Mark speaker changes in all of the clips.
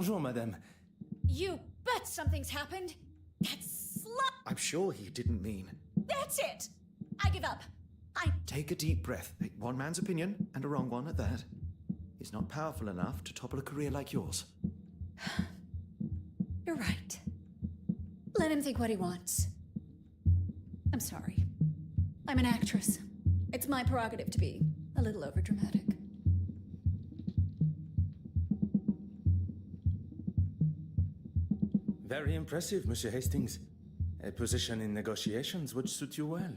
Speaker 1: Bonjour, madame.
Speaker 2: You bet something's happened. That slut.
Speaker 3: I'm sure he didn't mean.
Speaker 2: That's it. I give up.
Speaker 3: Take a deep breath. One man's opinion, and a wrong one at that, is not powerful enough to topple a career like yours.
Speaker 2: You're right. Let him think what he wants. I'm sorry. I'm an actress. It's my prerogative to be a little overdramatic.
Speaker 1: Very impressive, Monsieur Hastings. A position in negotiations would suit you well.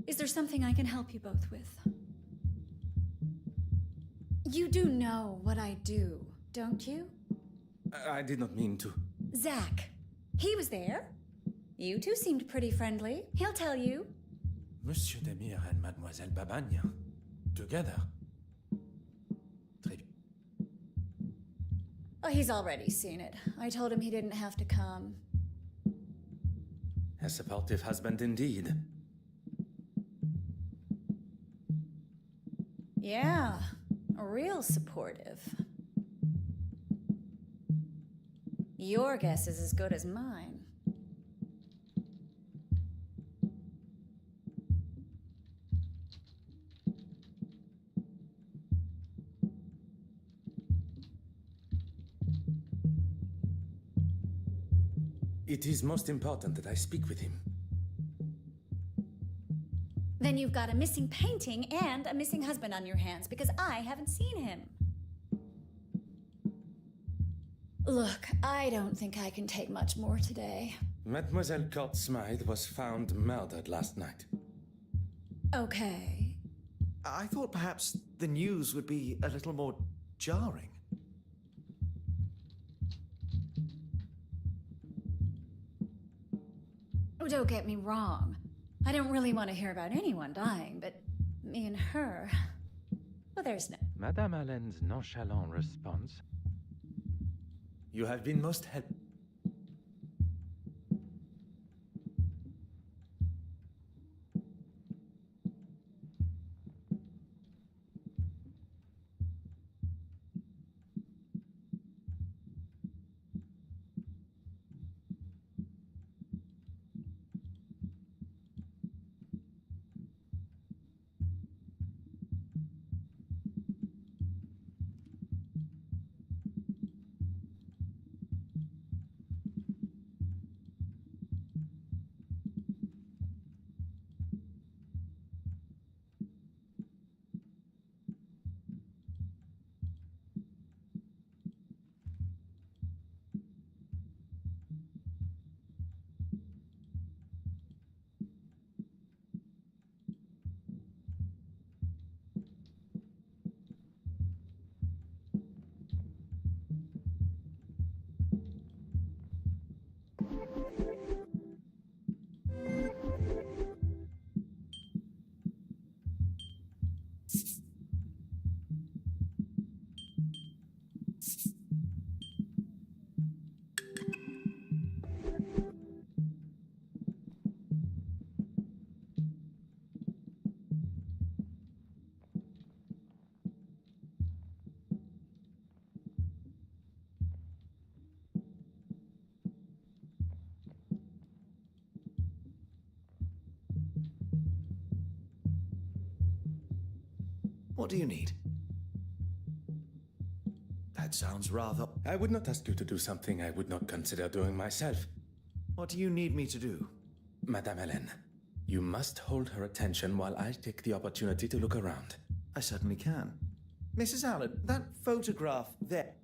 Speaker 2: Is there something I can help you both with? You do know what I do, don't you?
Speaker 1: I did not mean to.
Speaker 2: Zach. He was there. You two seemed pretty friendly. He'll tell you.
Speaker 1: Monsieur Demir and Mademoiselle Babagne. Together. Très bien.
Speaker 2: Oh, he's already seen it. I told him he didn't have to come.
Speaker 1: A supportive husband indeed.
Speaker 2: Yeah, real supportive. Your guess is as good as mine.
Speaker 1: It is most important that I speak with him.
Speaker 2: Then you've got a missing painting and a missing husband on your hands because I haven't seen him. Look, I don't think I can take much more today.
Speaker 1: Mademoiselle Court Smythe was found murdered last night.
Speaker 2: Okay.
Speaker 3: I thought perhaps the news would be a little more jarring.
Speaker 2: Oh, don't get me wrong. I don't really want to hear about anyone dying, but me and her... Well, there's no...
Speaker 4: Madame Allen's nonchalant response.
Speaker 1: You have been most helpful.
Speaker 3: What do you need? That sounds rather...
Speaker 1: I would not ask you to do something I would not consider doing myself.
Speaker 3: What do you need me to do?
Speaker 1: Madame Hélène, you must hold her attention while I take the opportunity to look around.
Speaker 3: I certainly can. Mrs. Allen, that photograph there...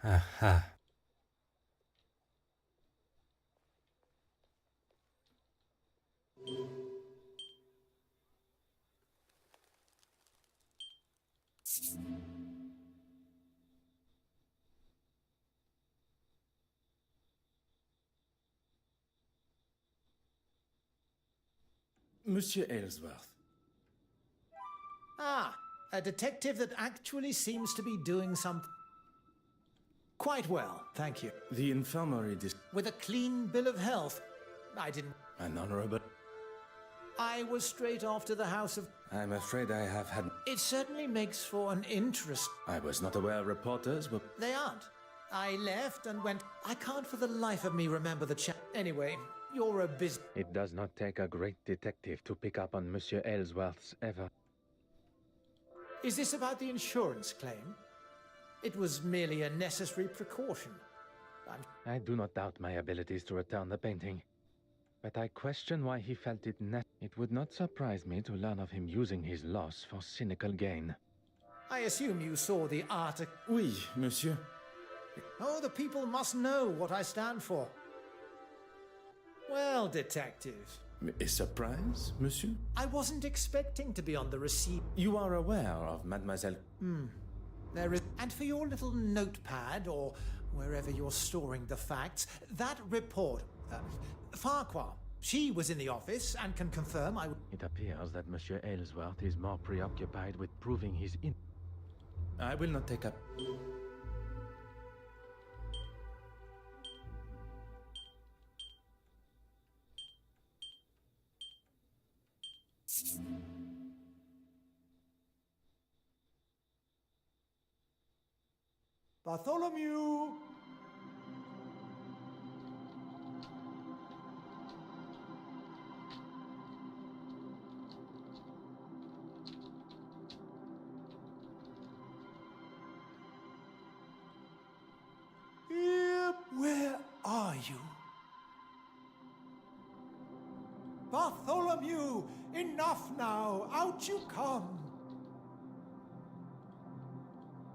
Speaker 1: Aha. Monsieur Aylesworth.
Speaker 5: Ah, a detective that actually seems to be doing something. Quite well, thank you.
Speaker 1: The infirmary
Speaker 5: With a clean bill of health. I didn't.
Speaker 1: An honorable...
Speaker 5: I was straight off to the house of.
Speaker 1: I'm afraid I have had...
Speaker 5: It certainly makes for an interest.
Speaker 1: I was not aware reporters were...
Speaker 5: They aren't. I left and went. I can't for the life of me remember the chat. Anyway, you're a busy.
Speaker 4: It does not take a great detective to pick up on Monsieur Aylesworth's ever.
Speaker 5: Is this about the insurance claim? It was merely a necessary precaution.
Speaker 4: I do not doubt my abilities to return the painting, but I question why he felt it It would not surprise me to learn of him using his loss for cynical gain.
Speaker 5: I assume you saw the article.
Speaker 1: Oui, monsieur.
Speaker 5: Oh, the people must know what I stand for. Well, detective.
Speaker 1: A surprise, monsieur?
Speaker 5: I wasn't expecting to be on the receipt.
Speaker 1: You are aware of Mademoiselle...
Speaker 5: There is. And for your little notepad, or wherever you're storing the facts, that report. Farquhar. She was in the office and can confirm I.
Speaker 4: It appears that Monsieur Aylesworth is more preoccupied with proving his
Speaker 1: I will not take up...
Speaker 5: Bartholomew! Where are you? Bartholomew! Enough now! Out you come!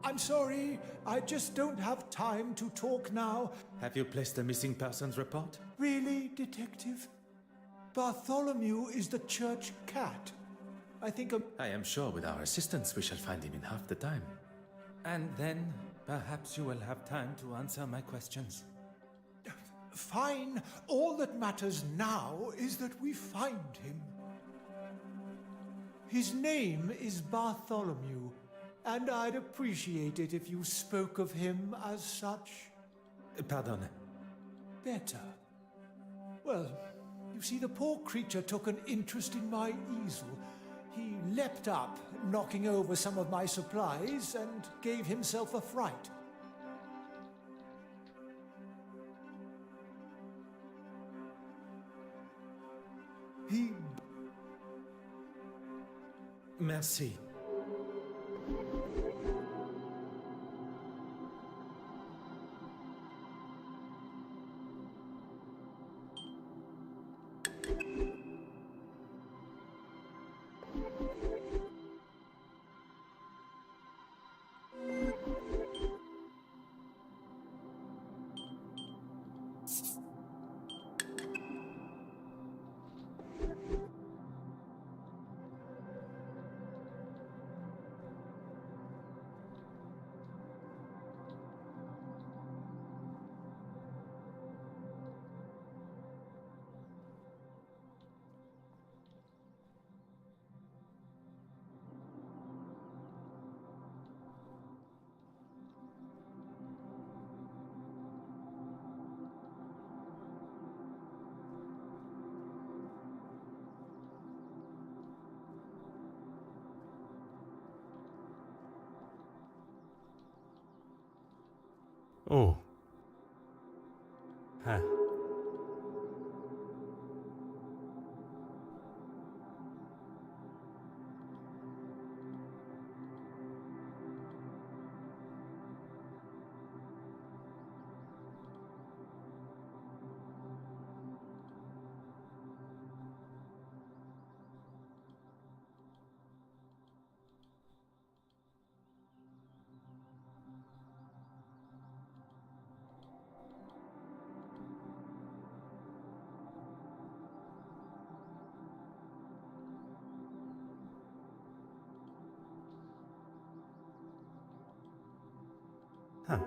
Speaker 5: I'm sorry, I just don't have time to talk now.
Speaker 1: Have you placed a missing persons report?
Speaker 5: Really, detective? Bartholomew is the church cat. I think
Speaker 1: I am sure with our assistance we shall find him in half the time. And then, perhaps you will have time to answer my questions.
Speaker 5: Fine. All that matters now is that we find him. His name is Bartholomew, and I'd appreciate it if you spoke of him as such.
Speaker 1: Pardon.
Speaker 5: Better. Well, you see, the poor creature took an interest in my easel. He leapt up, knocking over some of my supplies, and gave himself a fright. He...
Speaker 1: Merci. Oh. Huh. Huh.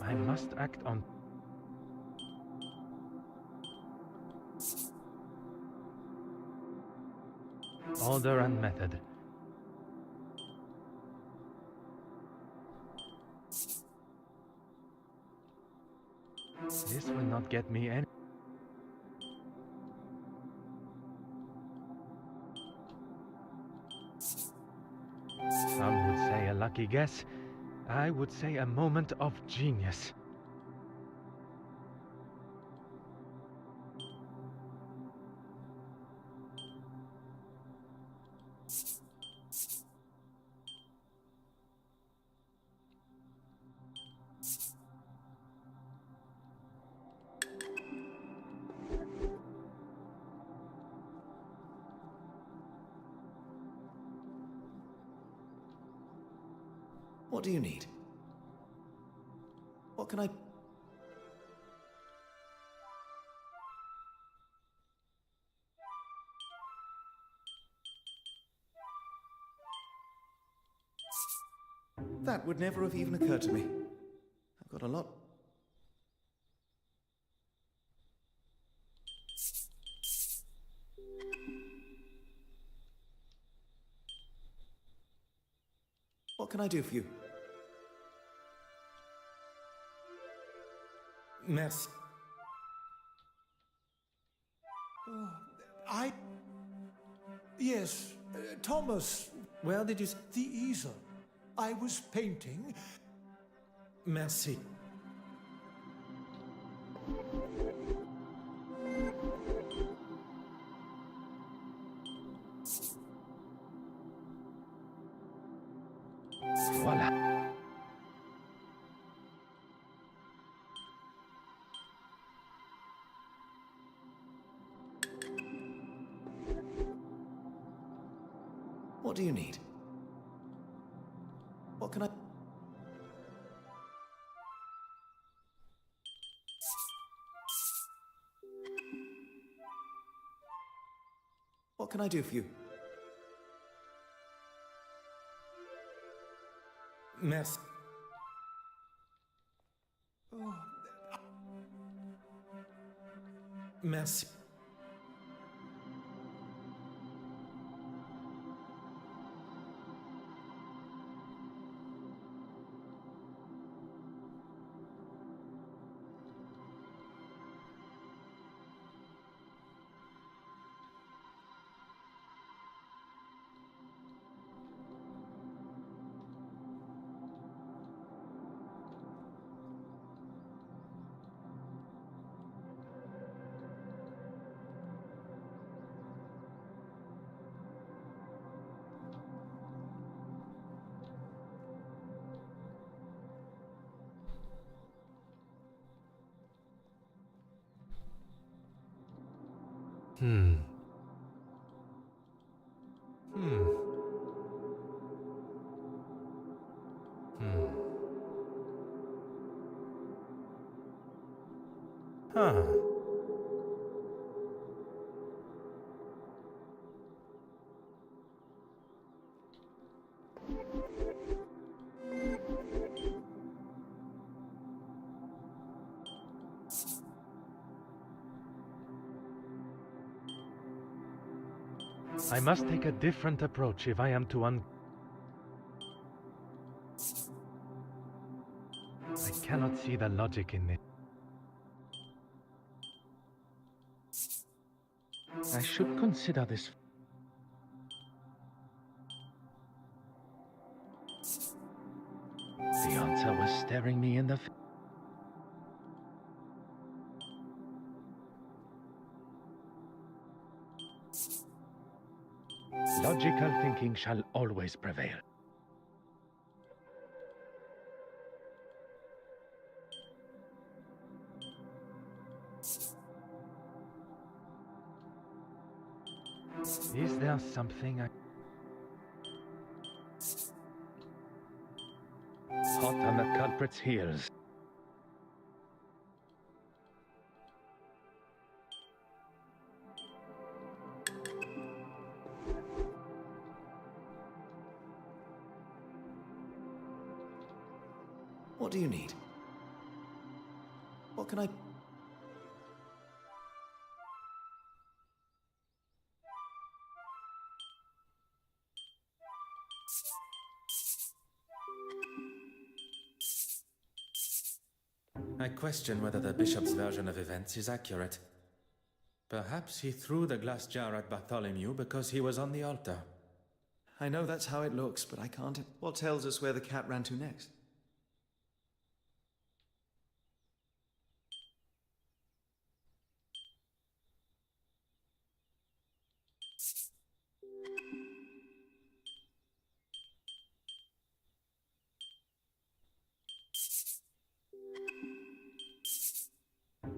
Speaker 4: I must act on... order and method. This will not get me any... Some would say a lucky guess. I would say a moment of genius.
Speaker 3: What do you need? What can I... That would never have even occurred to me. I've got a lot... What can I do for you?
Speaker 1: Merci.
Speaker 5: Oh, Yes, Thomas.
Speaker 1: Where did you...
Speaker 5: The easel. I was painting.
Speaker 1: Merci.
Speaker 4: Voila.
Speaker 3: What do you need? What can I... What can I do for you?
Speaker 1: Merci.
Speaker 5: Oh,
Speaker 1: Merci. Hmm. Hmm. Hmm. Huh.
Speaker 4: I must take a different approach if I am to I cannot see the logic in this. I should consider this. The answer was staring me in the face. Logical thinking shall always prevail. Is there something I... Hot on the culprit's heels.
Speaker 3: What do you need? What can I...
Speaker 1: I question whether the bishop's version of events is accurate. Perhaps he threw the glass jar at Bartholomew because he was on the altar.
Speaker 3: I know that's how it looks, but I can't... What tells us where the cat ran to next?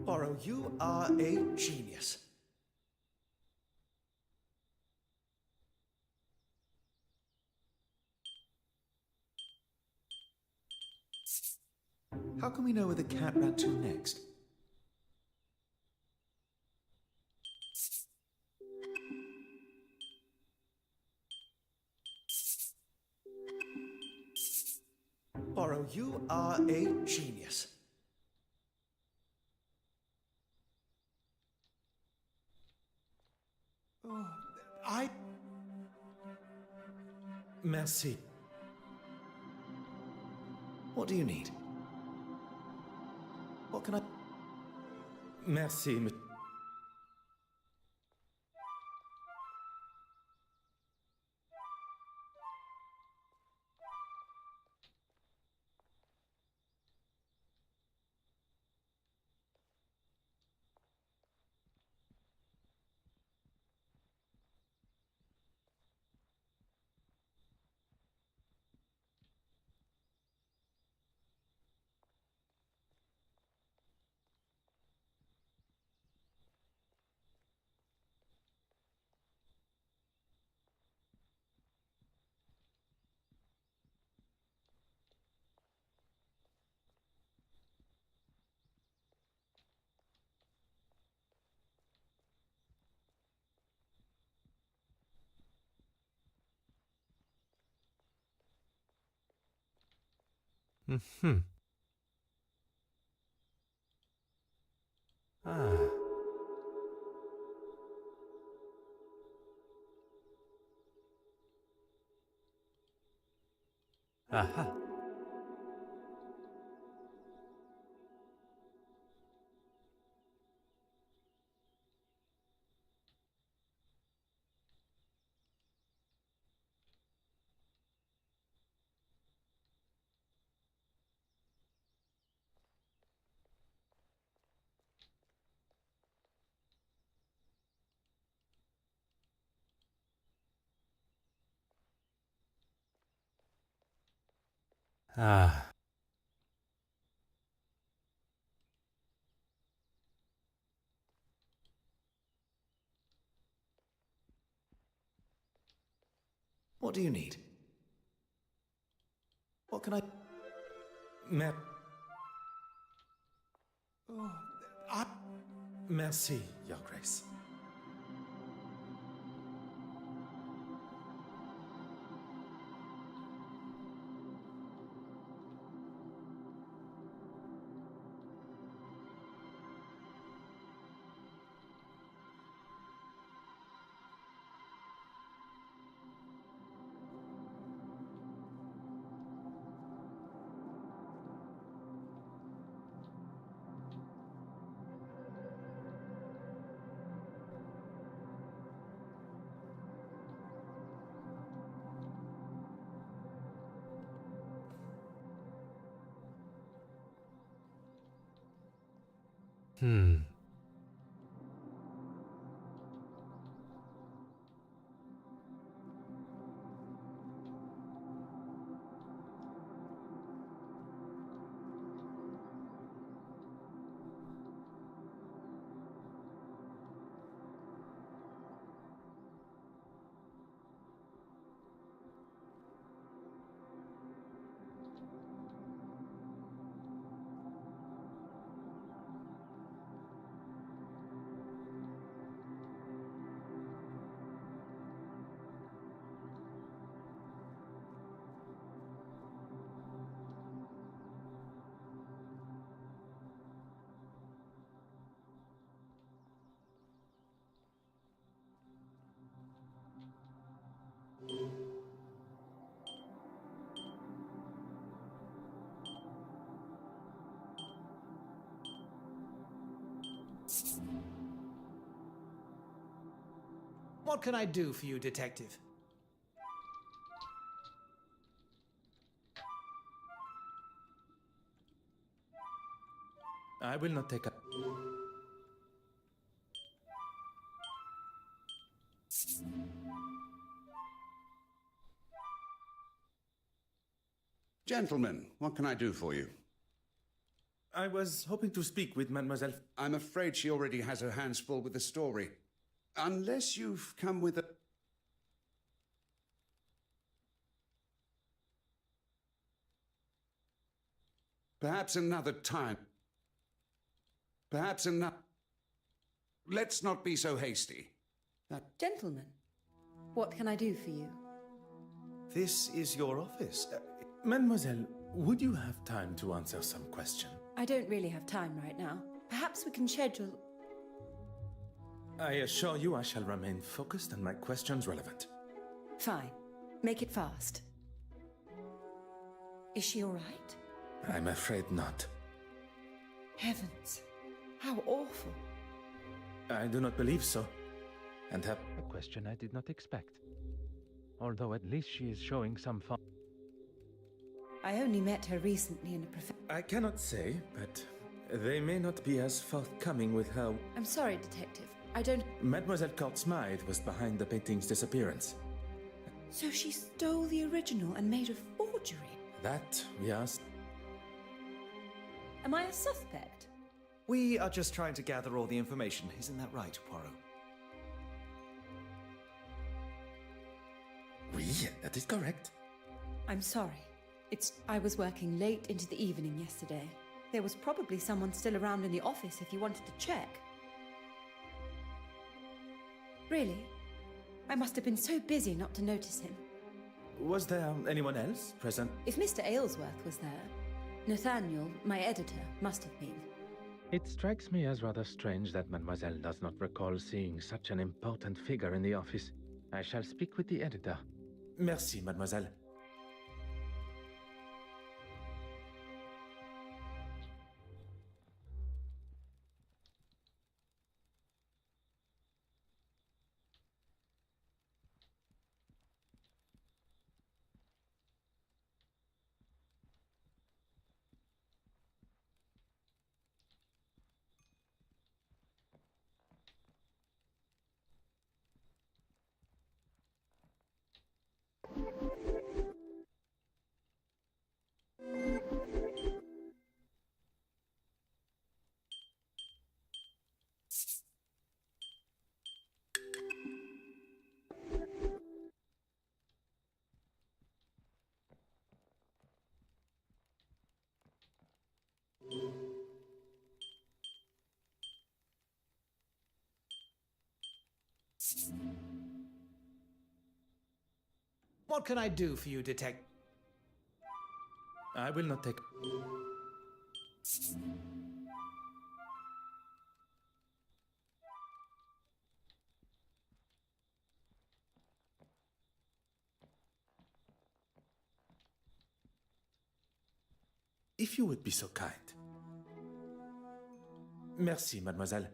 Speaker 3: Borrow, you are a genius. How can we know where the cat ran to next? Borrow, you are a genius.
Speaker 5: Oh,
Speaker 1: Merci.
Speaker 3: What do you need? What can I...
Speaker 1: Merci, Hmm. Ah. Aha. Ah.
Speaker 3: What do you need? What can I...
Speaker 1: Mer-
Speaker 5: Oh, I...
Speaker 1: Merci, Your Grace.
Speaker 5: What can I do for you, Detective?
Speaker 1: I will not take a...
Speaker 6: Gentlemen, what can I do for you?
Speaker 1: I was hoping to speak with Mademoiselle...
Speaker 6: I'm afraid she already has her hands full with the story. Unless you've come with a... Perhaps another time. Perhaps another... Let's not be so hasty.
Speaker 7: Gentlemen, what can I do for you?
Speaker 3: This is your office.
Speaker 1: Mademoiselle, would you have time to answer some question?
Speaker 7: I don't really have time right now. Perhaps we can schedule...
Speaker 1: I assure you I shall remain focused and my questions relevant.
Speaker 7: Fine. Make it fast. Is she all right?
Speaker 1: I'm afraid not.
Speaker 7: Heavens. How awful.
Speaker 1: I do not believe so. And have...
Speaker 4: A question I did not expect. Although at least she is showing some fun.
Speaker 7: I only met her recently in a
Speaker 1: I cannot say, but they may not be as forthcoming with her...
Speaker 7: I'm sorry, Detective. I don't...
Speaker 1: Mademoiselle Court Smythe was behind the painting's disappearance.
Speaker 7: So she stole the original and made a forgery?
Speaker 1: That we asked...
Speaker 7: Am I a suspect?
Speaker 3: We are just trying to gather all the information. Isn't that right, Poirot?
Speaker 1: Oui, that is correct.
Speaker 7: I'm sorry. I was working late into the evening yesterday. There was probably someone still around in the office if you wanted to check. Really? I must have been so busy not to notice him.
Speaker 1: Was there anyone else present?
Speaker 7: If Mr. Aylesworth was there, Nathaniel, my editor, must have been.
Speaker 4: It strikes me as rather strange that Mademoiselle does not recall seeing such an important figure in the office. I shall speak with the editor.
Speaker 1: Merci, mademoiselle.
Speaker 5: What can I do for you, Detective?
Speaker 1: I will not take. If you would be so kind. Merci, mademoiselle.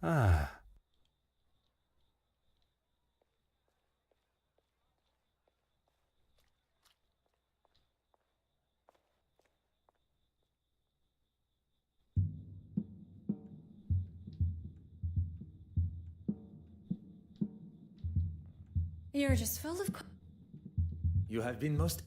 Speaker 1: Ah.
Speaker 2: You're just full of.
Speaker 1: You have been most.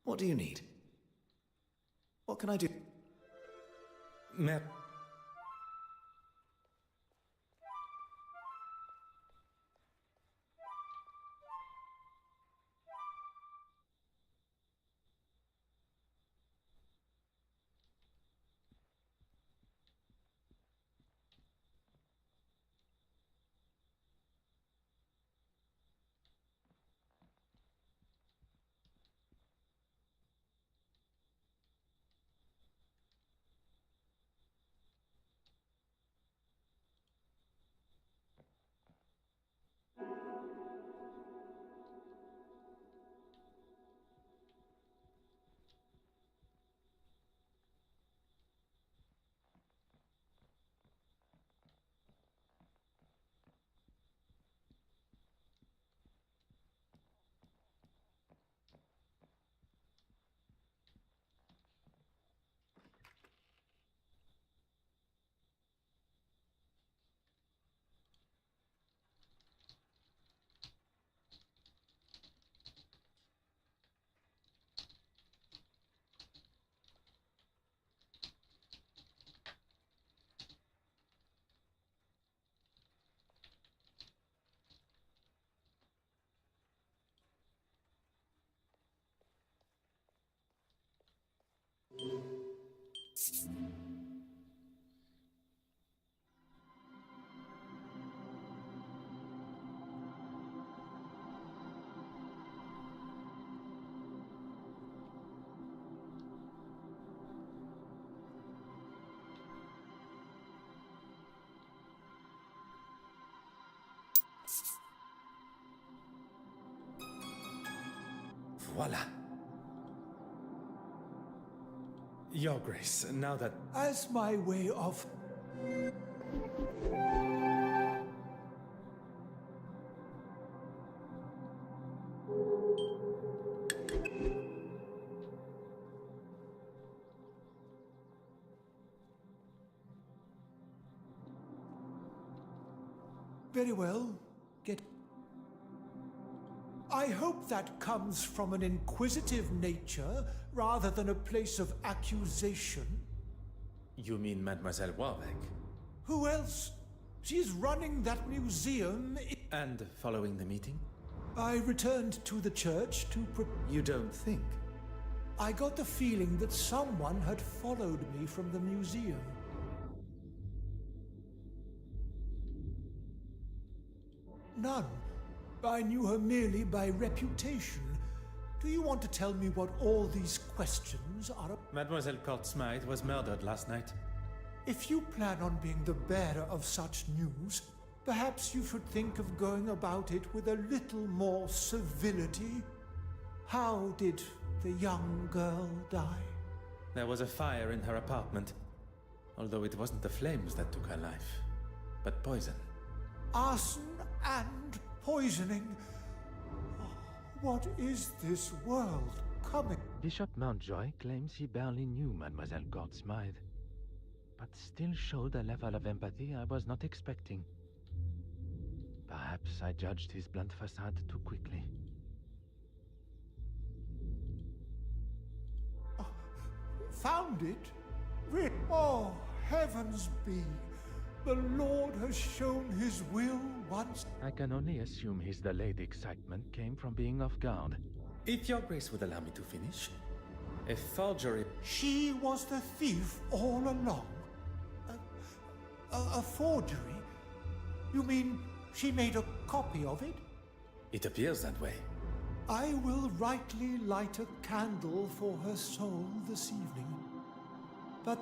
Speaker 3: What do you need? What can I do?
Speaker 1: Mais. Voila. Your Grace, now that.
Speaker 5: As my way of. Very well. Get. I hope that comes from an inquisitive nature rather than a place of accusation.
Speaker 1: You mean Mademoiselle Warbeck?
Speaker 5: Who else? She's running that museum.
Speaker 1: And following the meeting?
Speaker 5: I returned to the church to
Speaker 3: You don't think?
Speaker 5: I got the feeling that someone had followed me from the museum. None. I knew her merely by reputation. Do you want to tell me what all these questions are about?
Speaker 1: Mademoiselle Court Smythe was murdered last night.
Speaker 5: If you plan on being the bearer of such news, perhaps you should think of going about it with a little more civility. How did the young girl die?
Speaker 1: There was a fire in her apartment, although it wasn't the flames that took her life, but poison.
Speaker 5: Arson and poisoning. Oh, what is this world coming?
Speaker 4: Bishop Mountjoy claims he barely knew Mademoiselle Court Smythe, but still showed a level of empathy I was not expecting. Perhaps I judged his blunt facade too quickly.
Speaker 5: Found it? Oh, heavens be! The Lord has shown his will once.
Speaker 4: I can only assume his delayed excitement came from being off guard.
Speaker 1: If your grace would allow me to finish. A forgery.
Speaker 5: She was the thief all along. A forgery? You mean she made a copy of it?
Speaker 1: It appears that way.
Speaker 5: I will rightly light a candle for her soul this evening. But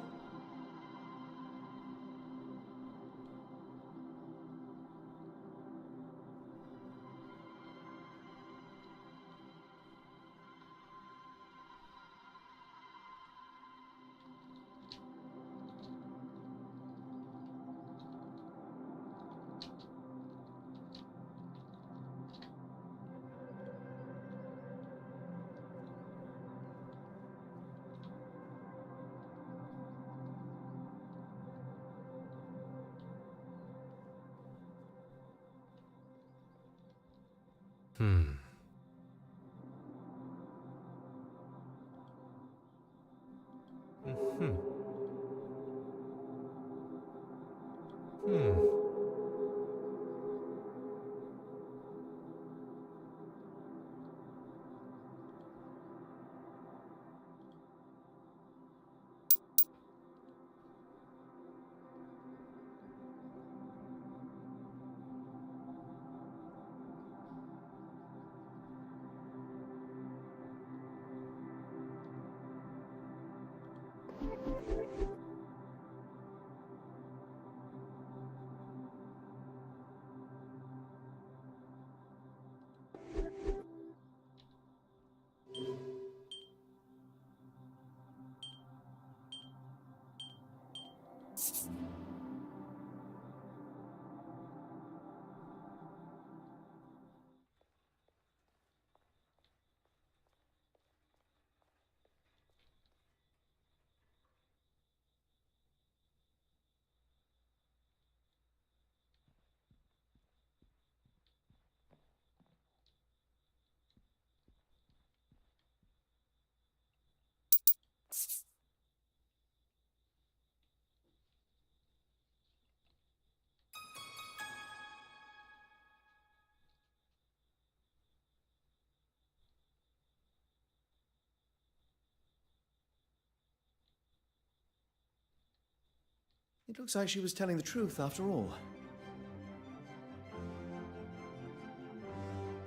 Speaker 3: It looks like she was telling the truth after all.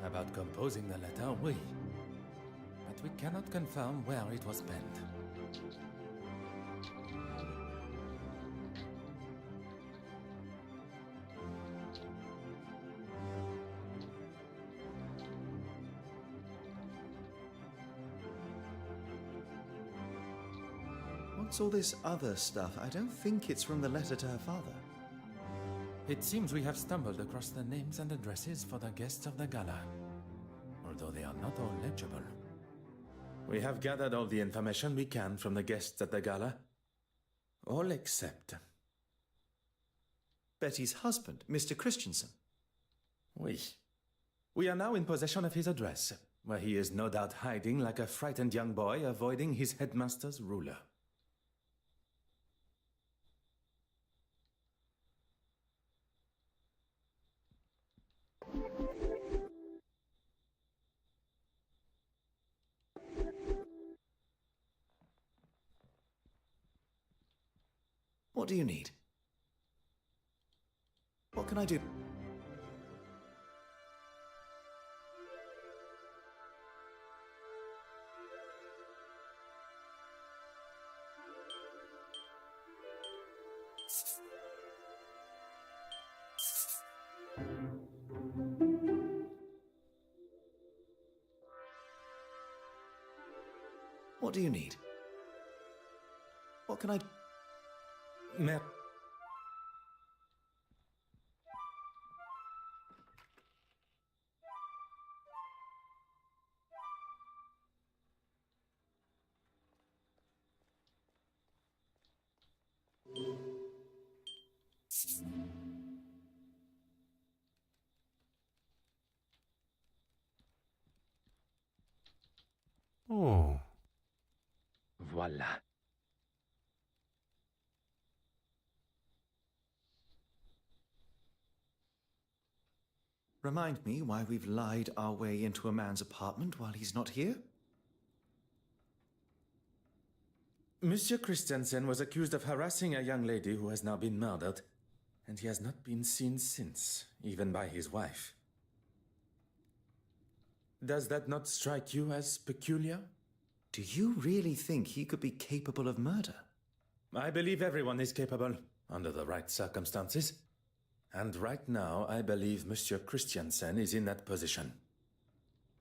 Speaker 1: About composing the letter, oui. But we cannot confirm where it was penned.
Speaker 3: What's all this other stuff? I don't think it's from the letter to her father.
Speaker 1: It seems we have stumbled across the names and addresses for the guests of the gala, although they are not all legible. We have gathered all the information we can from the guests at the gala, all except...
Speaker 3: Betty's husband, Mr. Christensen.
Speaker 1: Oui. We are now in possession of his address, where he is no doubt hiding like a frightened young boy avoiding his headmaster's ruler.
Speaker 3: What do you need? What can I do? What do you need? What can I...
Speaker 1: Mer-
Speaker 8: Oh.
Speaker 4: Voila.
Speaker 3: Remind me why we've lied our way into a man's apartment while he's not here?
Speaker 1: Monsieur Christiansen was accused of harassing a young lady who has now been murdered, and he has not been seen since, even by his wife. Does that not strike you as peculiar?
Speaker 3: Do you really think he could be capable of murder?
Speaker 1: I believe everyone is capable, under the right circumstances. And right now, I believe Monsieur Christiansen is in that position.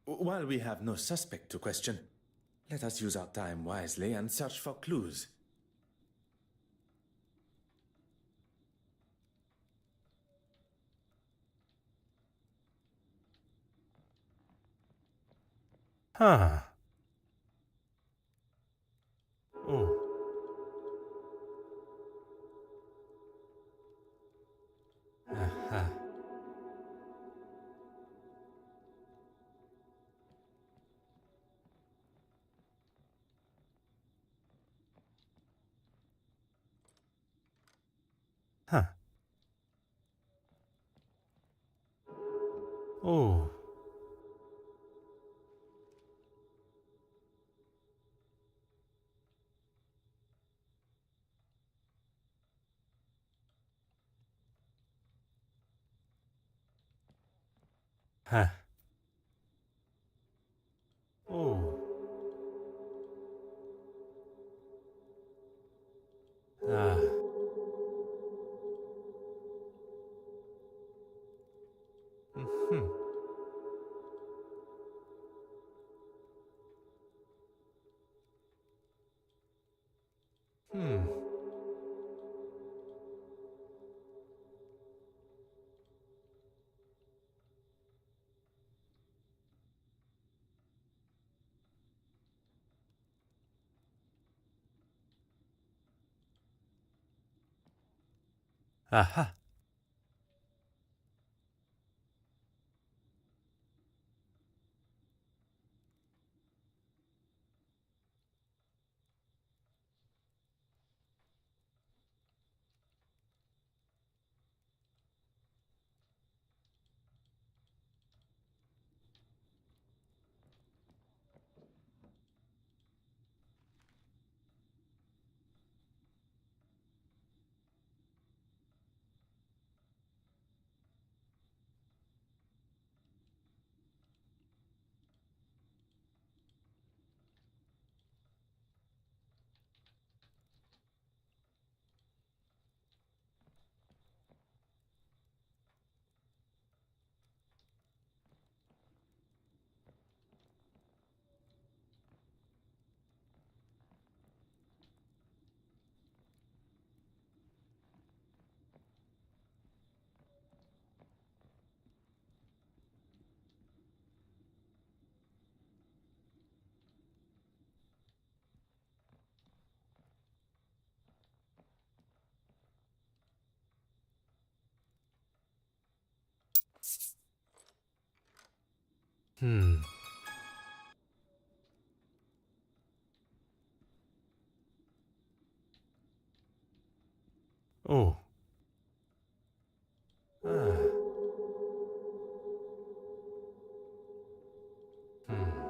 Speaker 1: While we have no suspect to question, let us use our time wisely and search for clues.
Speaker 8: Huh. Oh. Aha. Huh. Oh. Huh. Oh. Ah. Hmm. Hmm. Aha. Hmm. Oh. Ah. Hmm.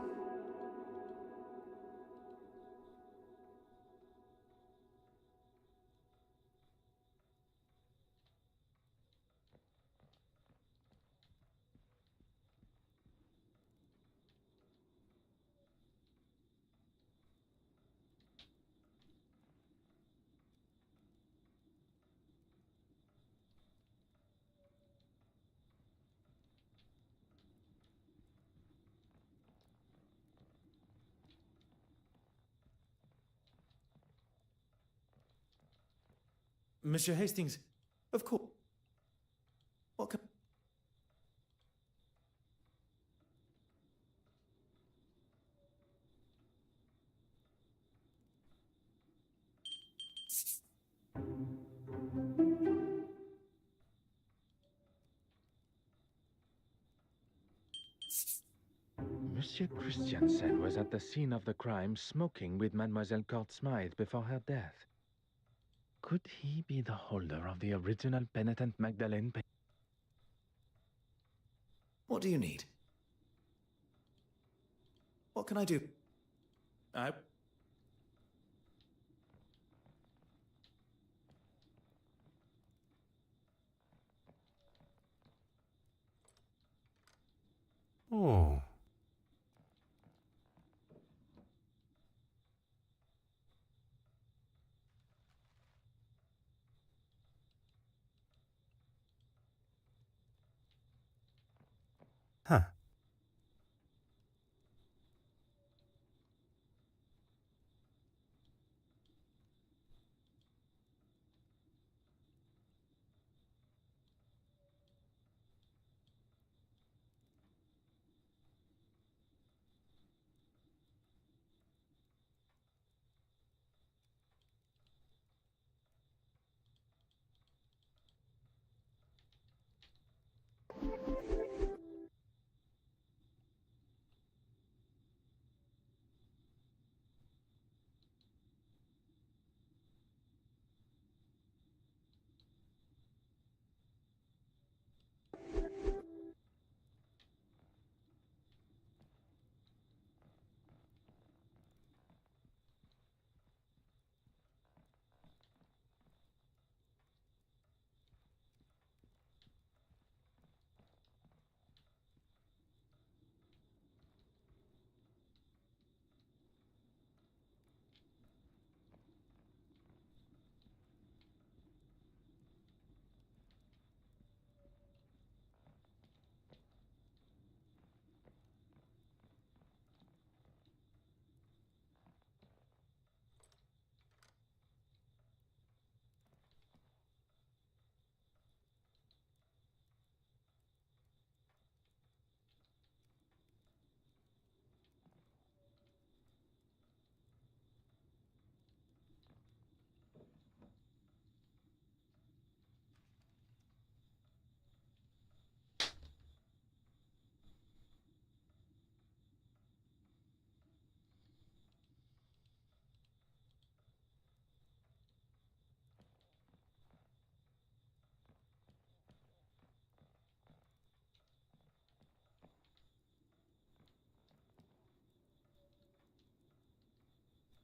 Speaker 1: Monsieur Hastings,
Speaker 3: Of course. What can...
Speaker 4: Monsieur Christiansen was at the scene of the crime smoking with Mademoiselle Court Smythe before her death. Could he be the holder of the original penitent Magdalene painting?
Speaker 3: What do you need? What can I do?
Speaker 1: I.
Speaker 8: Oh. Huh.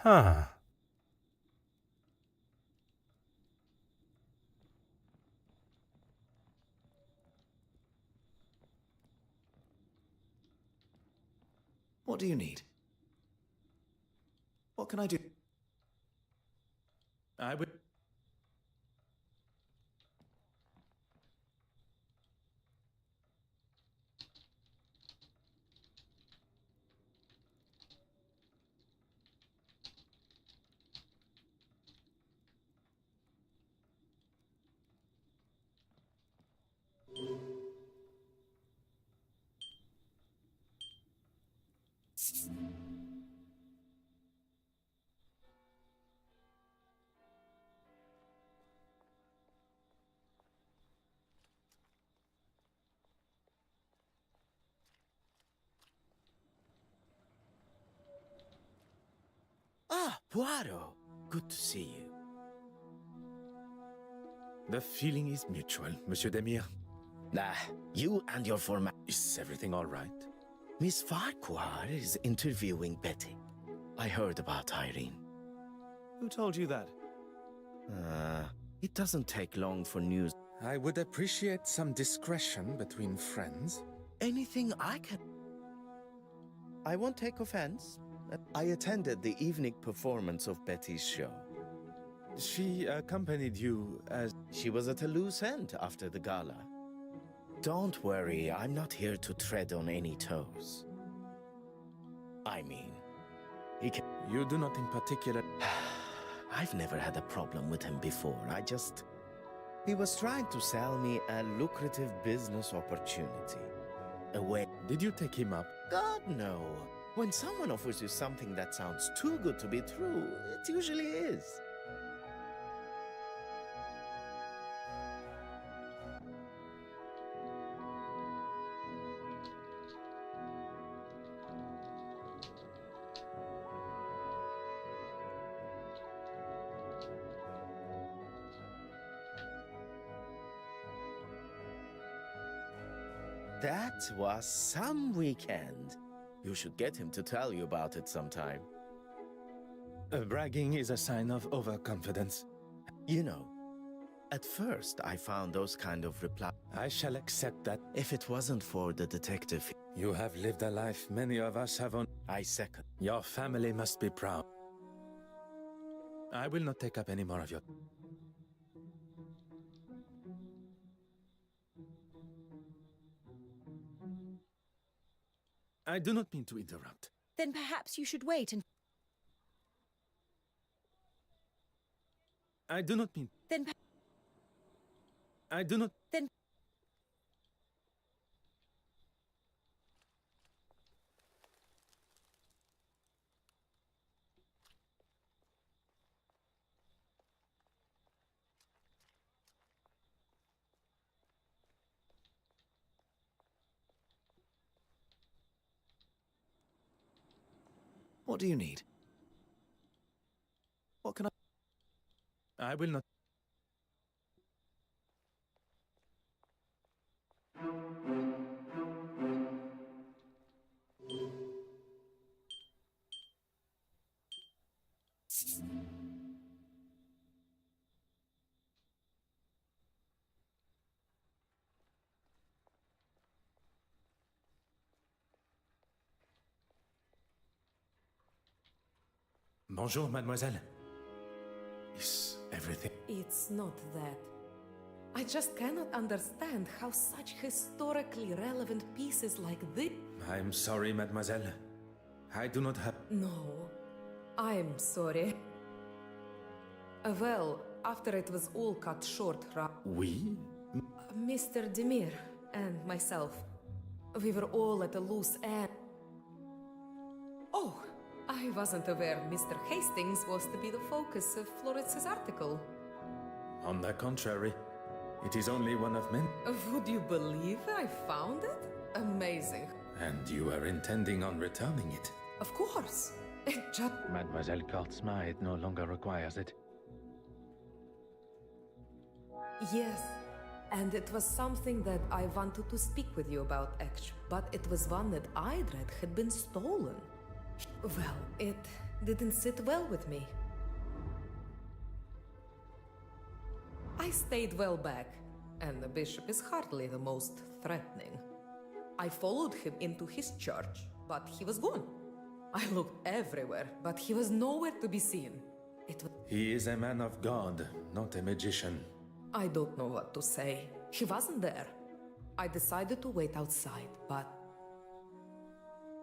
Speaker 8: Huh.
Speaker 3: What do you need? What can I do?
Speaker 1: I would.
Speaker 9: Poirot, good to see you.
Speaker 1: The feeling is mutual, Monsieur Demire.
Speaker 9: Ah, you and your former...
Speaker 1: Is everything all right?
Speaker 9: Miss Farquhar is interviewing Betty. I heard about Irene.
Speaker 3: Who told you that?
Speaker 9: It doesn't take long for news.
Speaker 1: I would appreciate some discretion between friends.
Speaker 9: Anything I can... I won't take offense. I attended the evening performance of Betty's show.
Speaker 1: She accompanied you as...
Speaker 9: She was at a loose end after the gala. Don't worry, I'm not here to tread on any toes. I mean, he can...
Speaker 1: You do not in particular...
Speaker 9: I've never had a problem with him before. He was trying to sell me a lucrative business opportunity. A way...
Speaker 1: Did you take him up?
Speaker 9: God, no. When someone offers you something that sounds too good to be true, it usually is. That was some weekend. You should get him to tell you about it sometime.
Speaker 1: Bragging is a sign of overconfidence.
Speaker 9: You know, at first I found those kind of replies.
Speaker 1: I shall accept that.
Speaker 9: If it wasn't for the detective...
Speaker 1: You have lived a life many of us have on...
Speaker 9: I second.
Speaker 1: Your family must be proud. I will not take up any more of your... I do not mean to interrupt.
Speaker 7: Then perhaps you should wait and...
Speaker 1: I do not mean...
Speaker 7: Then...
Speaker 1: I do not...
Speaker 7: Then...
Speaker 3: What do you need? What can
Speaker 1: I will not... Bonjour, mademoiselle. Is everything...
Speaker 10: It's not that. I just cannot understand how such historically relevant pieces like this...
Speaker 1: I'm sorry, mademoiselle. I do not have...
Speaker 10: No, I'm sorry. Well, after it was all cut short,
Speaker 1: We?
Speaker 10: Mr. Demir and myself, we were all at a loose end. Oh, I wasn't aware Mr. Hastings was to be the focus of Florence's article.
Speaker 1: On the contrary, it is only one of many.
Speaker 10: Would you believe I found it? Amazing.
Speaker 1: And you are intending on returning it?
Speaker 10: Of course. It just...
Speaker 4: Mademoiselle Smythe no longer requires it.
Speaker 10: Yes, and it was something that I wanted to speak with you about, actually. But it was one that I'd read had been stolen. Well, it didn't sit well with me. I stayed well back, and the bishop is hardly the most threatening. I followed him into his church, but he was gone. I looked everywhere, but he was nowhere to be seen.
Speaker 1: He is a man of God, not a magician.
Speaker 10: I don't know what to say. He wasn't there. I decided to wait outside, but...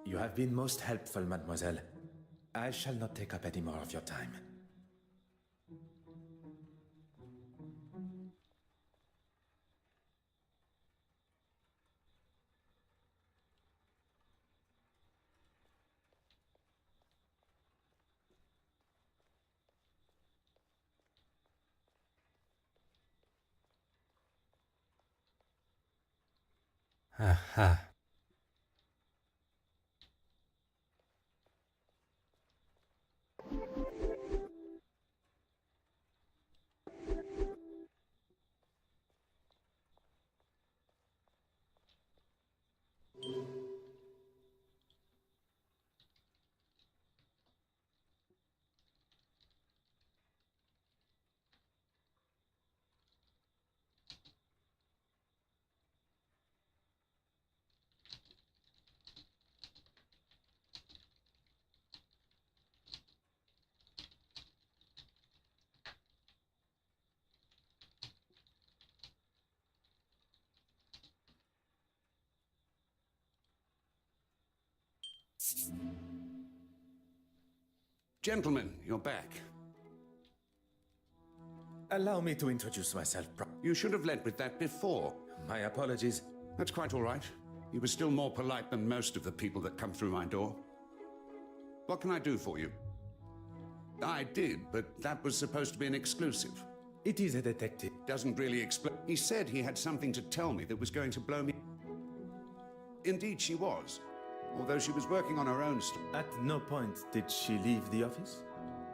Speaker 1: You have been most helpful, mademoiselle. I shall not take up any more of your time.
Speaker 8: Aha.
Speaker 6: Gentlemen, you're back.
Speaker 1: Allow me to introduce myself.
Speaker 6: You should have led with that before.
Speaker 1: My apologies.
Speaker 6: That's quite all right. You were still more polite than most of the people that come through my door. What can I do for you? I did, but that was supposed to be an exclusive.
Speaker 1: It is a detective.
Speaker 6: Doesn't really explain. He said he had something to tell me that was going to blow me. Indeed, she was. Although she was working on her own story.
Speaker 1: At no point did she leave the office?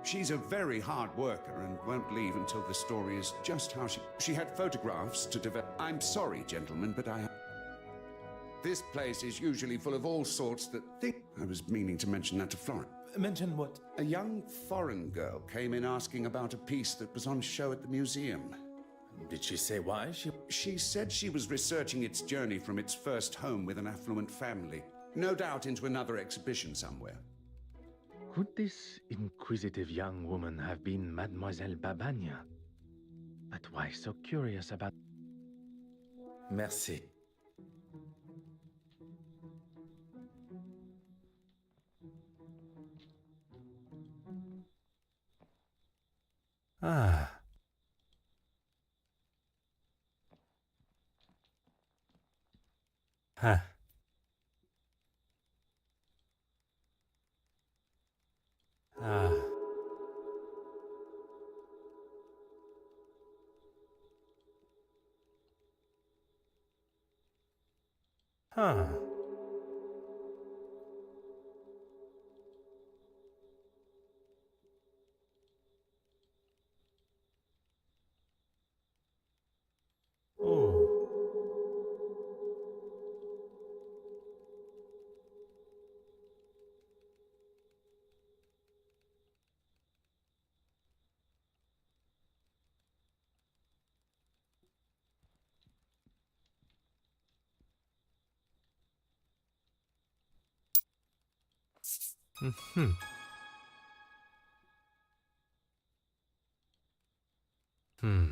Speaker 6: She's a very hard worker and won't leave until the story is just how she had photographs to develop. I'm sorry, gentlemen, but this place is usually full of all sorts that think. I was meaning to mention that to Florence.
Speaker 1: Mention what?
Speaker 6: A young foreign girl came in asking about a piece that was on show at the museum.
Speaker 1: Did she say why?
Speaker 6: She said she was researching its journey from its first home with an affluent family. No doubt into another exhibition somewhere.
Speaker 4: Could this inquisitive young woman have been Mademoiselle Babagna? But why so curious about...
Speaker 1: Merci.
Speaker 8: Ah. Huh. Ah. Huh. Oh. Hmm. Hmm.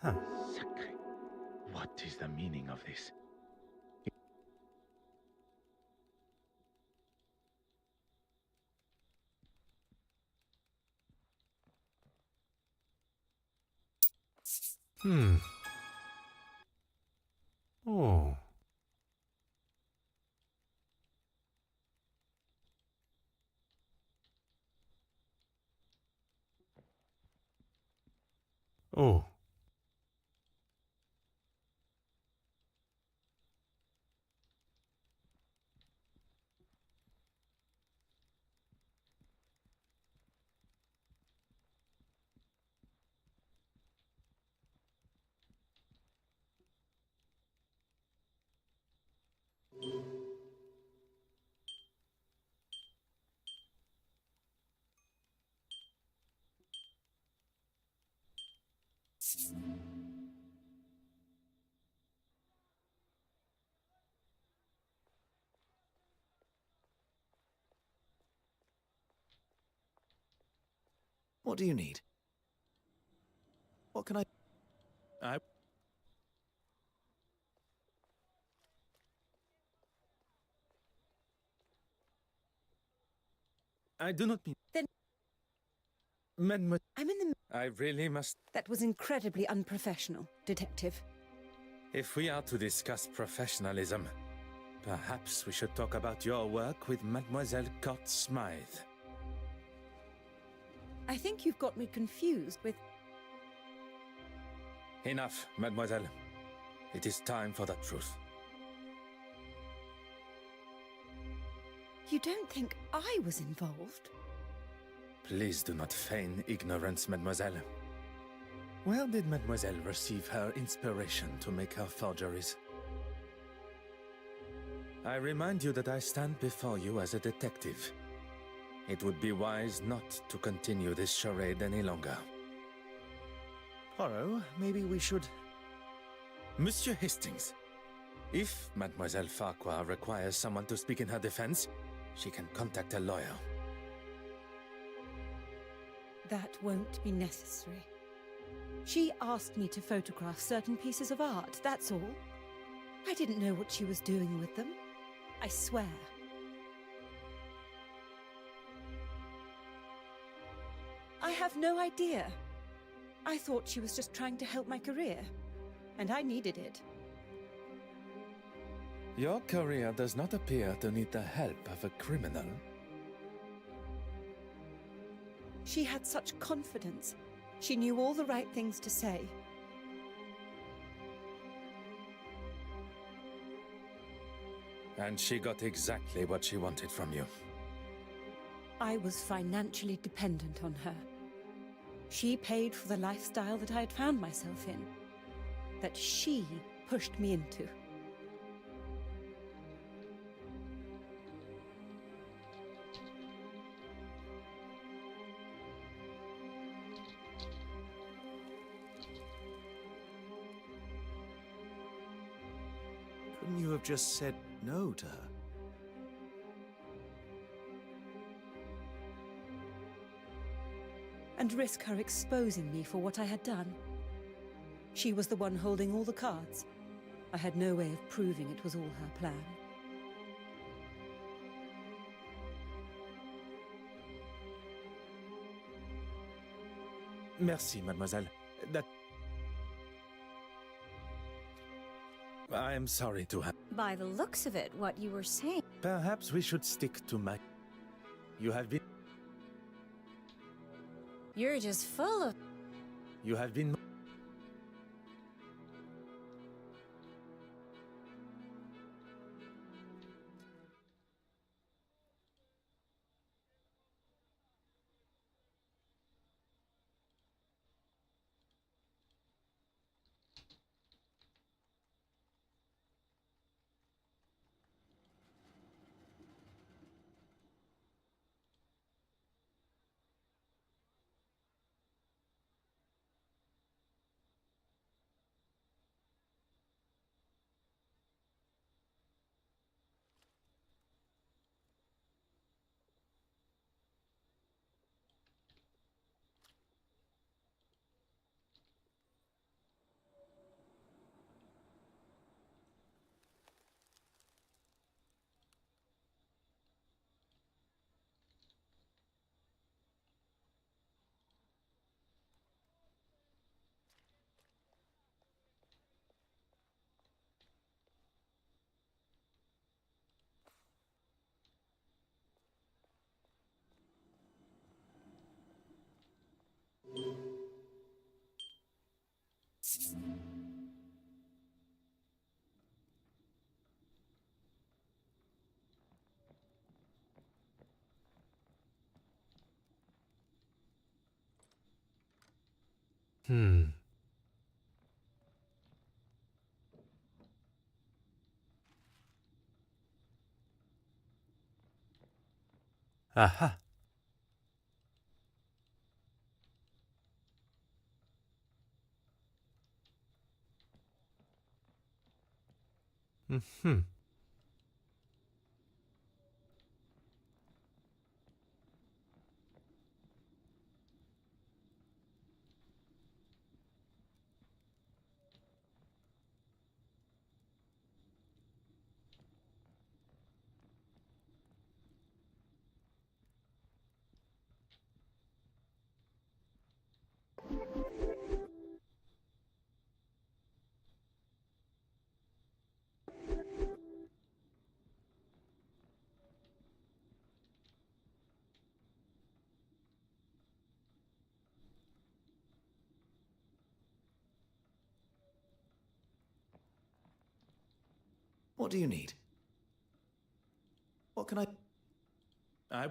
Speaker 8: Huh.
Speaker 4: Sacre. What is the meaning of this?
Speaker 8: Hmm. Oh. Oh.
Speaker 3: What do you need? What can I...
Speaker 1: I do not mean...
Speaker 7: Then-
Speaker 1: Mademoiselle...
Speaker 7: I'm in the...
Speaker 1: I really must...
Speaker 7: That was incredibly unprofessional, Detective.
Speaker 1: If we are to discuss professionalism, perhaps we should talk about your work with Mademoiselle Smythe.
Speaker 7: I think you've got me confused with...
Speaker 1: Enough, mademoiselle. It is time for the truth.
Speaker 7: You don't think I was involved?
Speaker 1: Please do not feign ignorance, mademoiselle. Where did mademoiselle receive her inspiration to make her forgeries? I remind you that I stand before you as a detective, It would be wise not to continue this charade any longer.
Speaker 3: Poirot, maybe we should...
Speaker 1: Monsieur Hastings, if Mademoiselle Farquhar requires someone to speak in her defense, she can contact a lawyer.
Speaker 7: That won't be necessary. She asked me to photograph certain pieces of art, that's all. I didn't know what she was doing with them. I swear. I have no idea. I thought she was just trying to help my career, and I needed it.
Speaker 1: Your career does not appear to need the help of a criminal.
Speaker 7: She had such confidence. She knew all the right things to say.
Speaker 1: And she got exactly what she wanted from you.
Speaker 7: I was financially dependent on her. She paid for the lifestyle that I had found myself in, that she pushed me into.
Speaker 3: Couldn't you have just said no to her?
Speaker 7: And risk her exposing me for what I had done. She was the one holding all the cards. I had no way of proving it was all her plan.
Speaker 1: Merci, mademoiselle. That... I am sorry to have...
Speaker 2: By the looks of it, what you were saying...
Speaker 1: Perhaps we should stick to my... You have been...
Speaker 2: You're just full of...
Speaker 1: You have been...
Speaker 8: Aha. Mm-hmm.
Speaker 3: What do you need? What can I...
Speaker 1: I...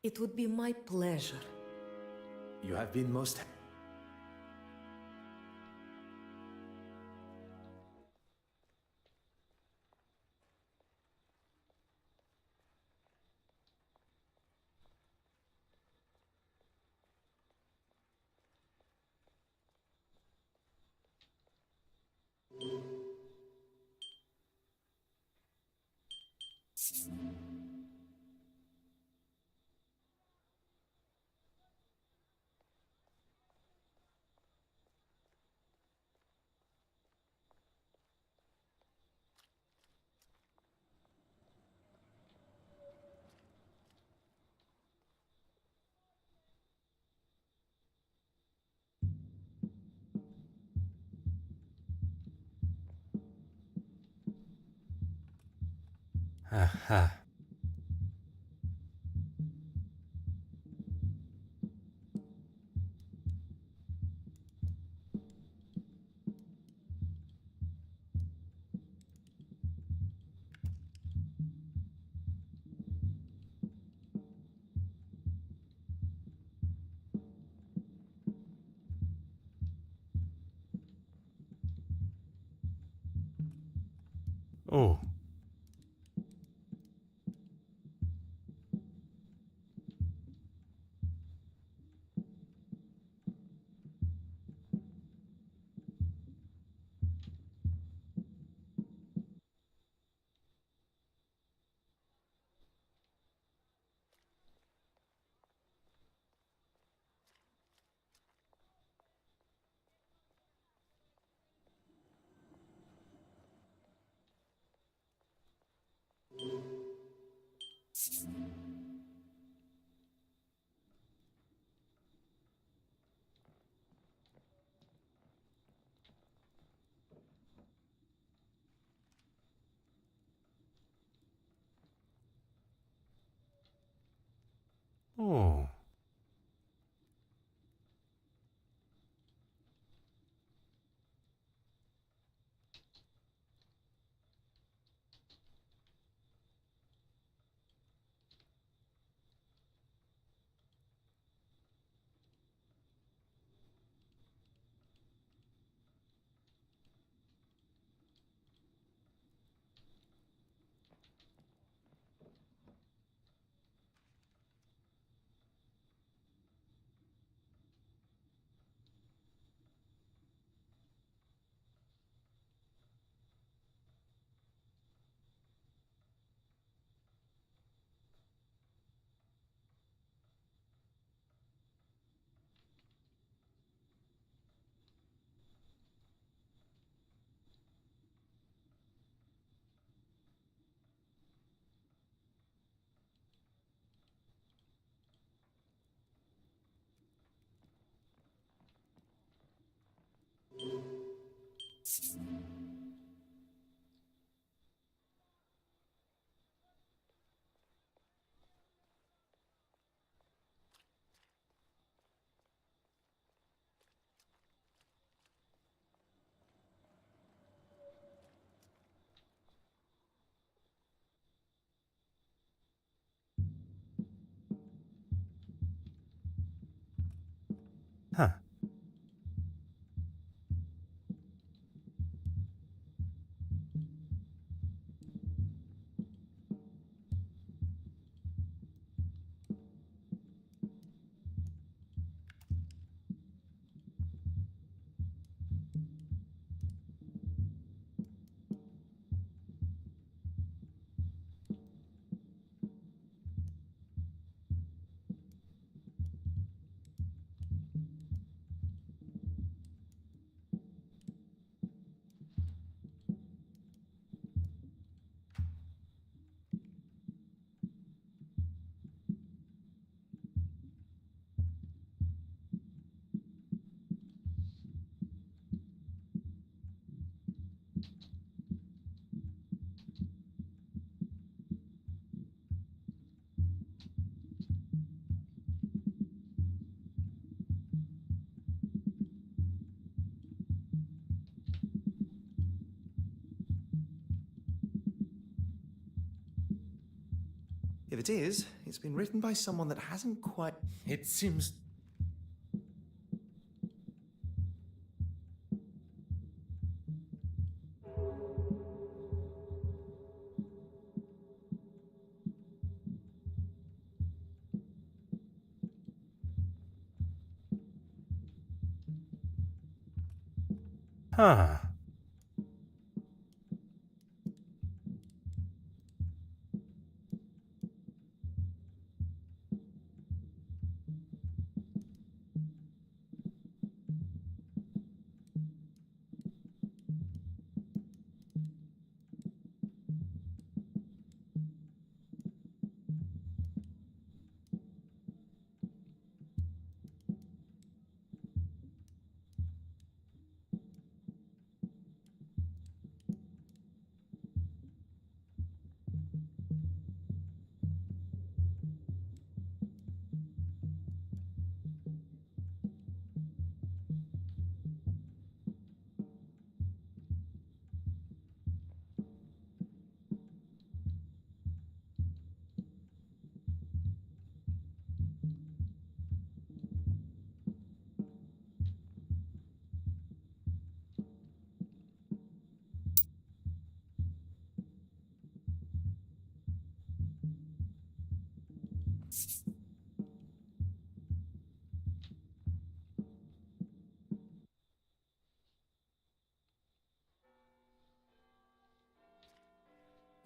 Speaker 10: It would be my pleasure.
Speaker 1: You have been most.
Speaker 8: Aha. Oh. Oh.
Speaker 3: If it is, it's been written by someone that hasn't quite...
Speaker 1: It seems.
Speaker 8: Huh.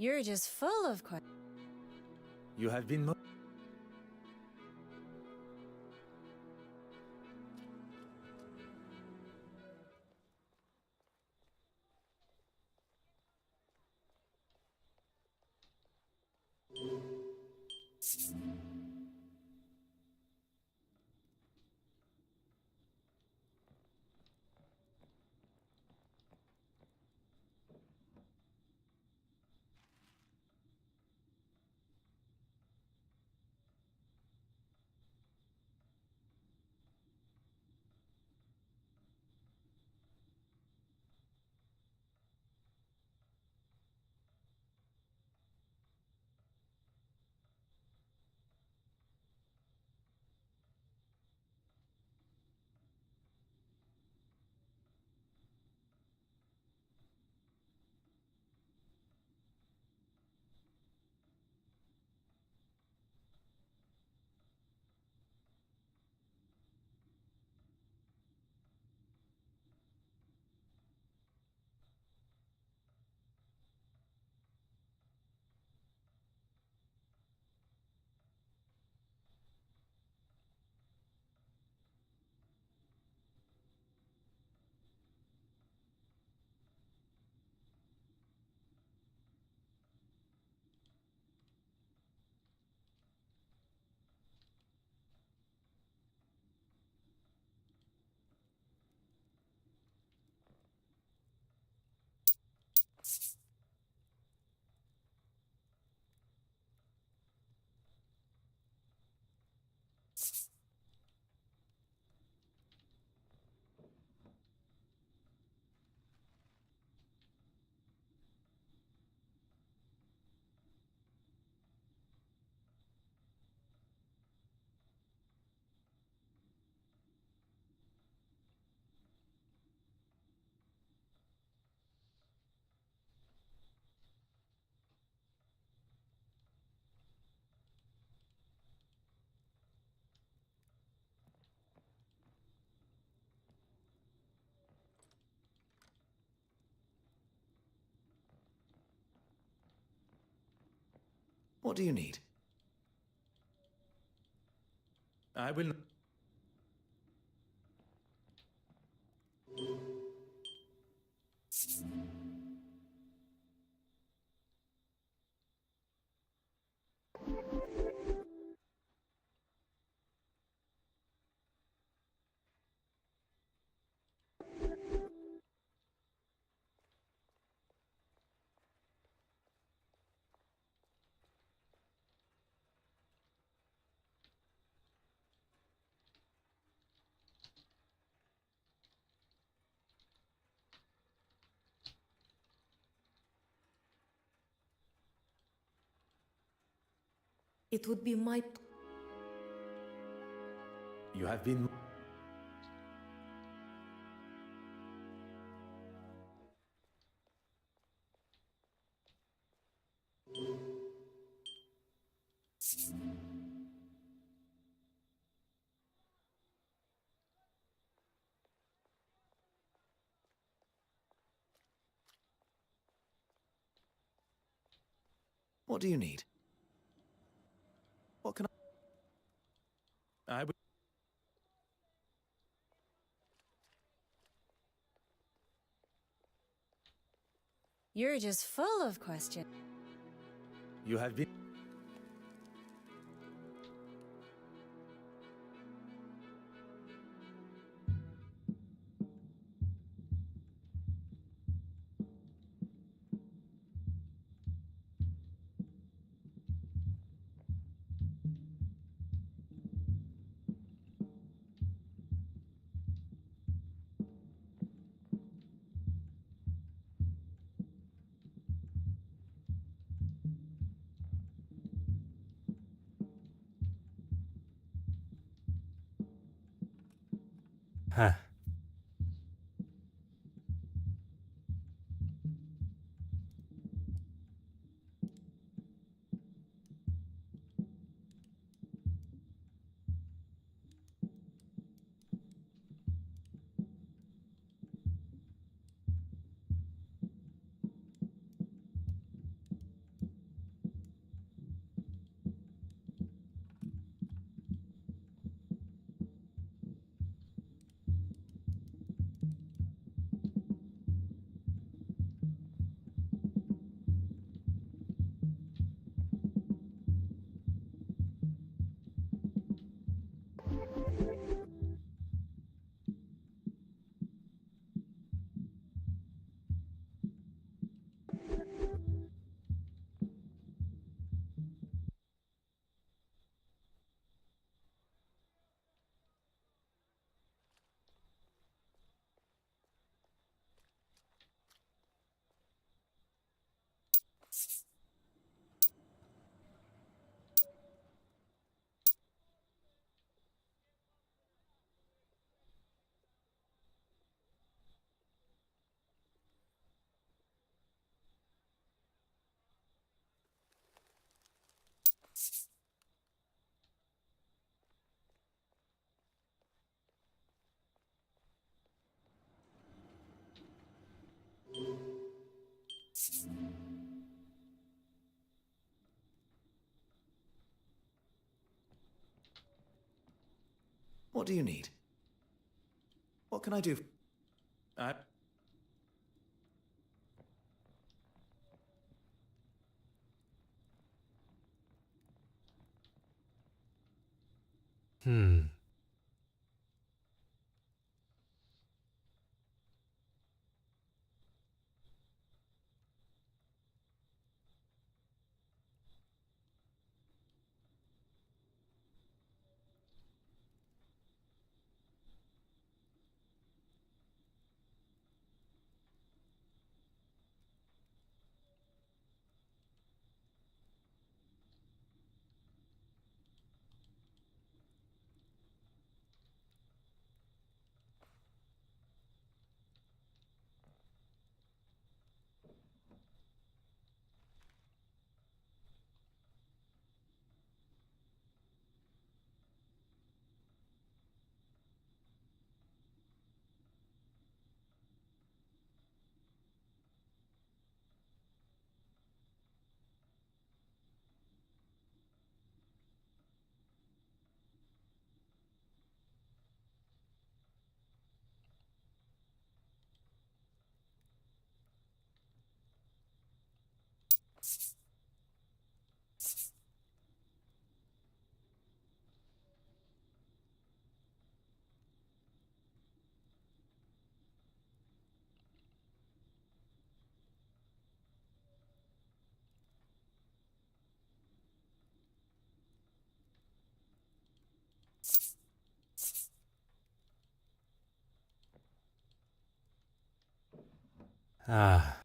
Speaker 2: You're just full of
Speaker 1: You have been.
Speaker 3: What do you need?
Speaker 1: I will.
Speaker 10: It would be my...
Speaker 1: You have been...
Speaker 3: What do you need? What can
Speaker 1: I would...
Speaker 2: You're just full of questions.
Speaker 1: You have been...
Speaker 8: Huh.
Speaker 3: What do you need? What can I do?
Speaker 1: I...
Speaker 8: Hmm. Ah.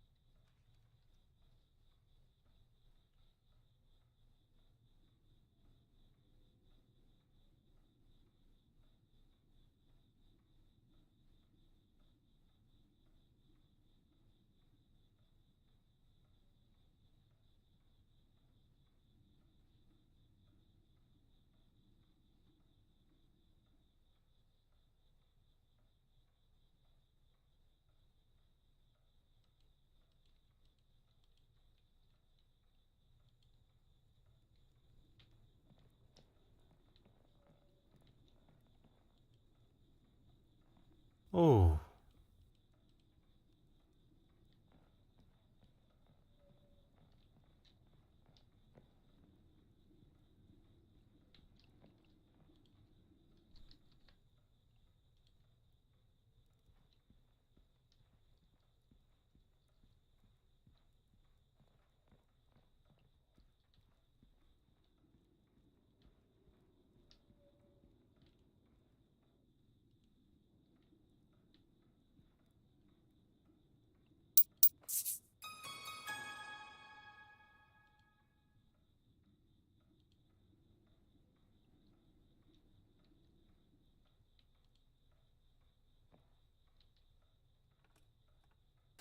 Speaker 8: Oh.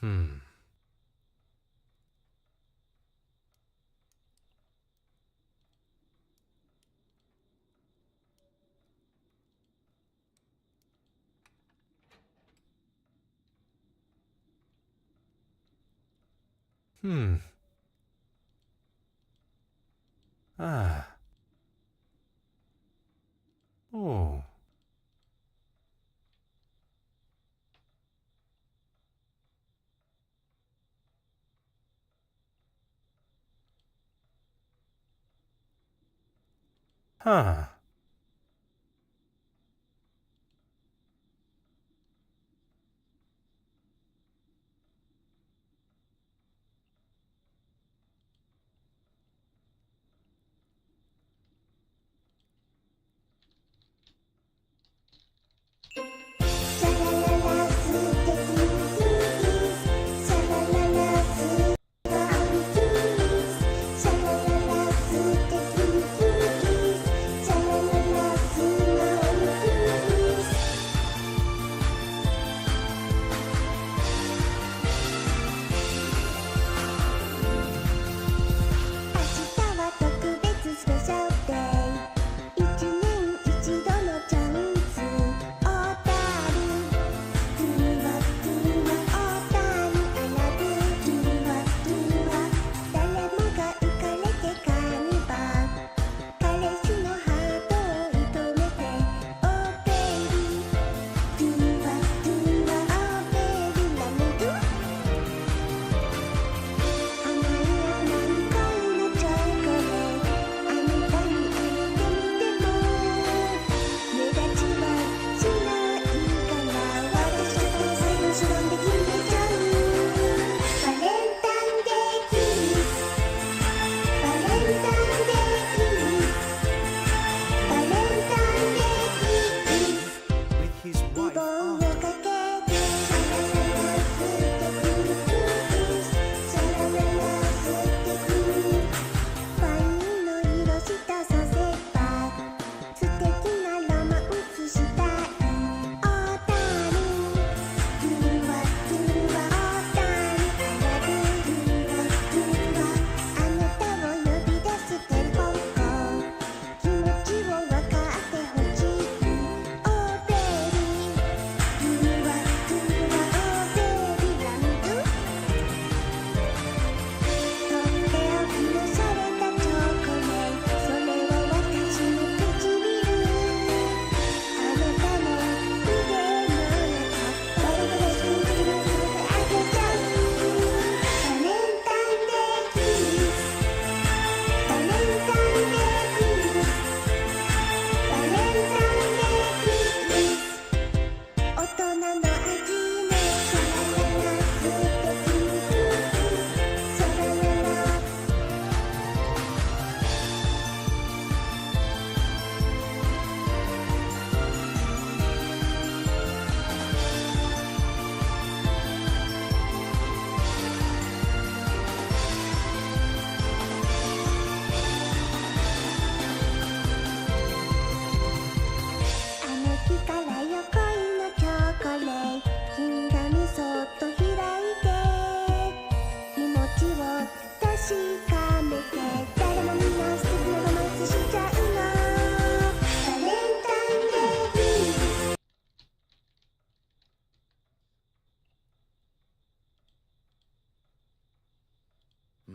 Speaker 8: Hmm. Hmm. Ah. Oh. Huh.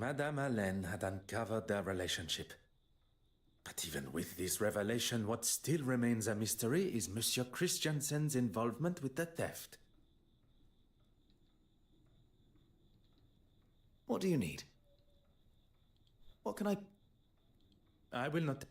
Speaker 1: Madame Allen had uncovered their relationship. But even with this revelation, what still remains a mystery is Monsieur Christiansen's involvement with the theft.
Speaker 3: What do you need? What can
Speaker 1: I will not.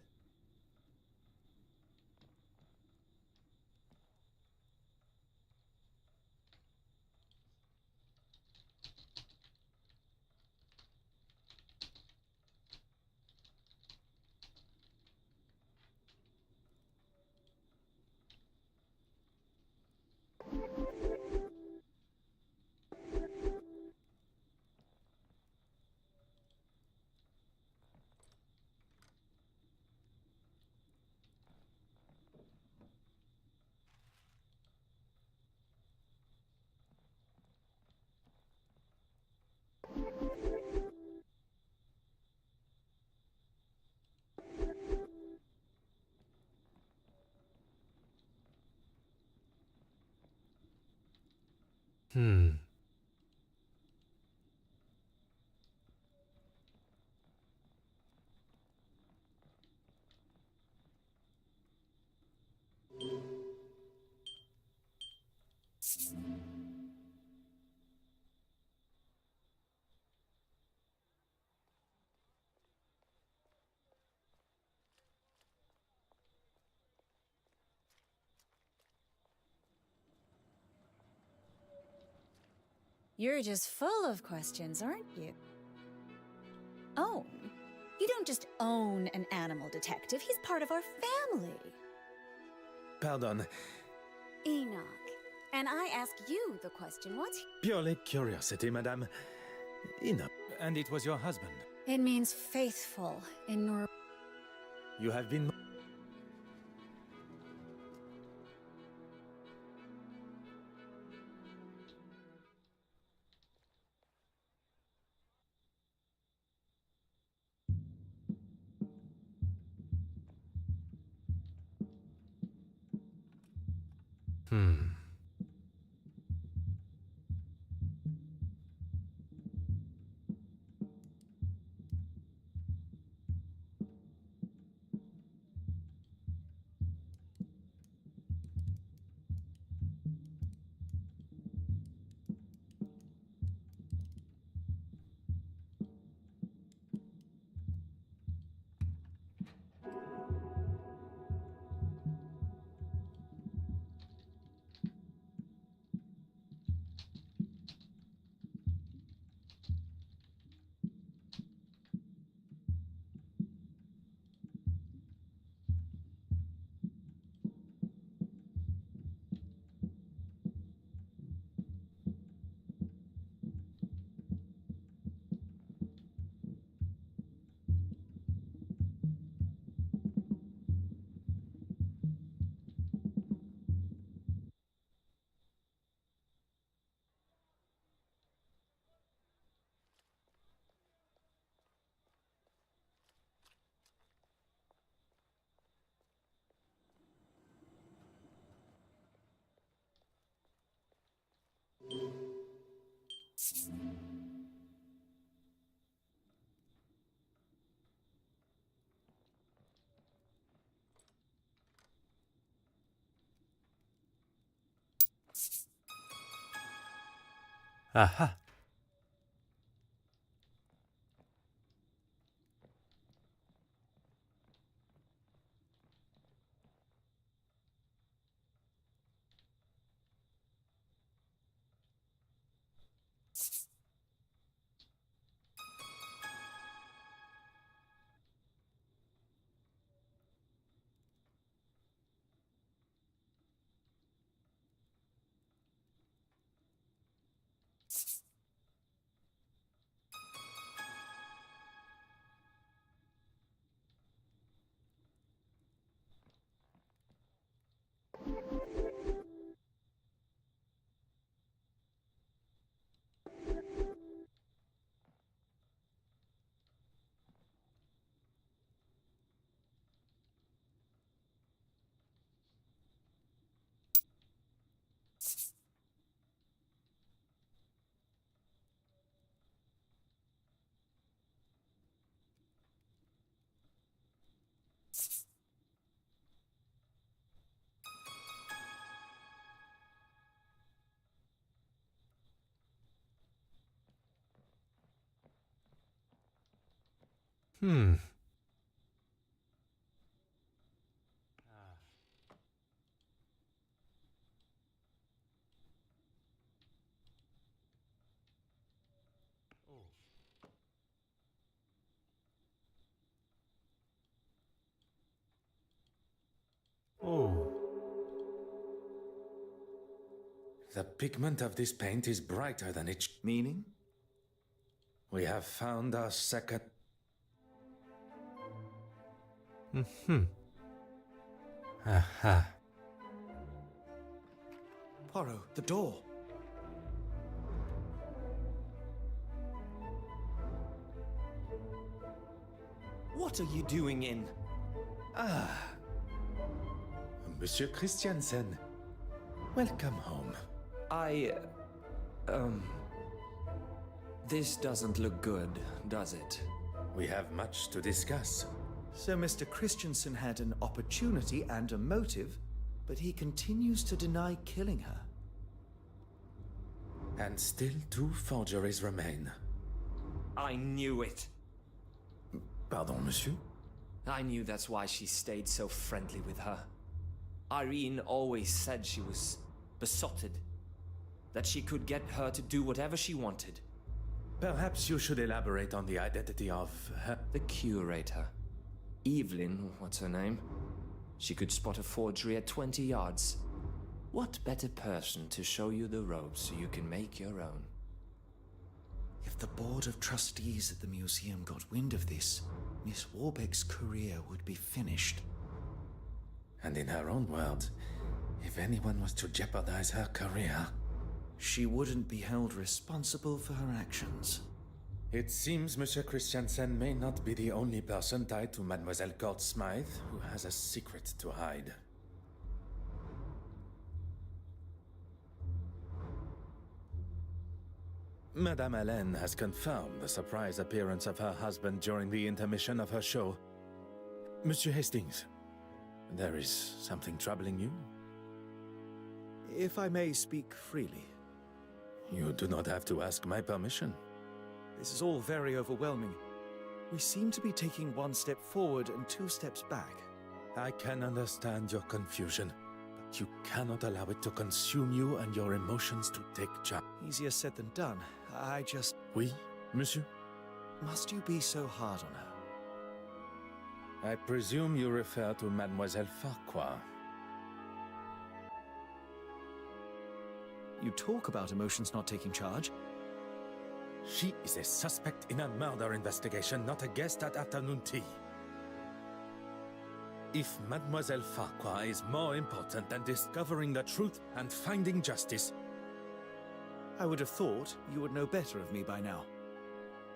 Speaker 8: Hmm.
Speaker 2: You're just full of questions, aren't you? Own? You don't just own an animal detective. He's part of our family.
Speaker 1: Pardon.
Speaker 2: Enoch. And I ask you the question, what's...
Speaker 1: Purely curiosity, madame. Enough. And it was your husband.
Speaker 2: It means faithful in Nor...
Speaker 1: You have been...
Speaker 8: Hmm. Aha. Hmm. Oh.
Speaker 1: The pigment of this paint is brighter than it.
Speaker 3: Meaning?
Speaker 1: We have found our second.
Speaker 8: Aha.
Speaker 3: Poirot, the door.
Speaker 11: What are you doing in?
Speaker 1: Monsieur Christiansen, welcome home.
Speaker 11: This doesn't look good, does it?
Speaker 1: We have much to discuss.
Speaker 3: So Mr. Christensen had an opportunity and a motive, but he continues to deny killing her.
Speaker 1: And still 2 forgeries remain.
Speaker 11: I knew it.
Speaker 1: Pardon, monsieur?
Speaker 11: I knew that's why she stayed so friendly with her. Irene always said she was besotted, that she could get her to do whatever she wanted.
Speaker 1: Perhaps you should elaborate on the identity of her.
Speaker 11: The curator. Evelyn, what's her name? She could spot a forgery at 20 yards. What better person to show you the ropes so you can make your own?
Speaker 3: If the board of trustees at the museum got wind of this, Miss Warbeck's career would be finished.
Speaker 1: And in her own words, if anyone was to jeopardize her career,
Speaker 3: she wouldn't be held responsible for her actions.
Speaker 1: It seems Monsieur Christiansen may not be the only person tied to Mademoiselle Court Smythe who has a secret to hide. Madame Hélène has confirmed the surprise appearance of her husband during the intermission of her show. Monsieur Hastings, there is something troubling you?
Speaker 3: If I may speak freely.
Speaker 1: You do not have to ask my permission.
Speaker 3: This is all very overwhelming. We seem to be taking 1 step forward and 2 steps back.
Speaker 1: I can understand your confusion, but you cannot allow it to consume you and your emotions to take charge.
Speaker 3: Easier said than done. I just...
Speaker 1: Oui, monsieur?
Speaker 3: Must you be so hard on her?
Speaker 1: I presume you refer to Mademoiselle Farquhar.
Speaker 3: You talk about emotions not taking charge.
Speaker 1: She is a suspect in a murder investigation, not a guest at afternoon tea. If Mademoiselle Farquhar is more important than discovering the truth and finding justice,
Speaker 3: I would have thought you would know better of me by now.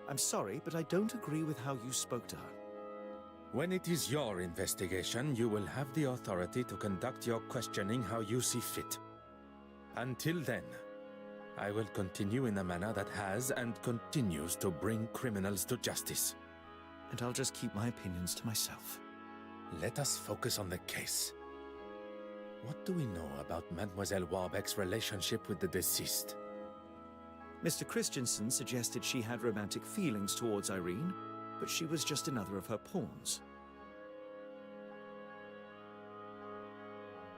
Speaker 3: I'm sorry, but I don't agree with how you spoke to her.
Speaker 1: when it is your investigation, you will have the authority to conduct your questioning how you see fit. Until then, I will continue in a manner that has and continues to bring criminals to justice.
Speaker 3: And I'll just keep my opinions to myself.
Speaker 1: Let us focus on the case. What do we know about Mademoiselle Warbeck's relationship with the deceased?
Speaker 3: Mr. Christensen suggested she had romantic feelings towards Irene, but she was just another of her pawns.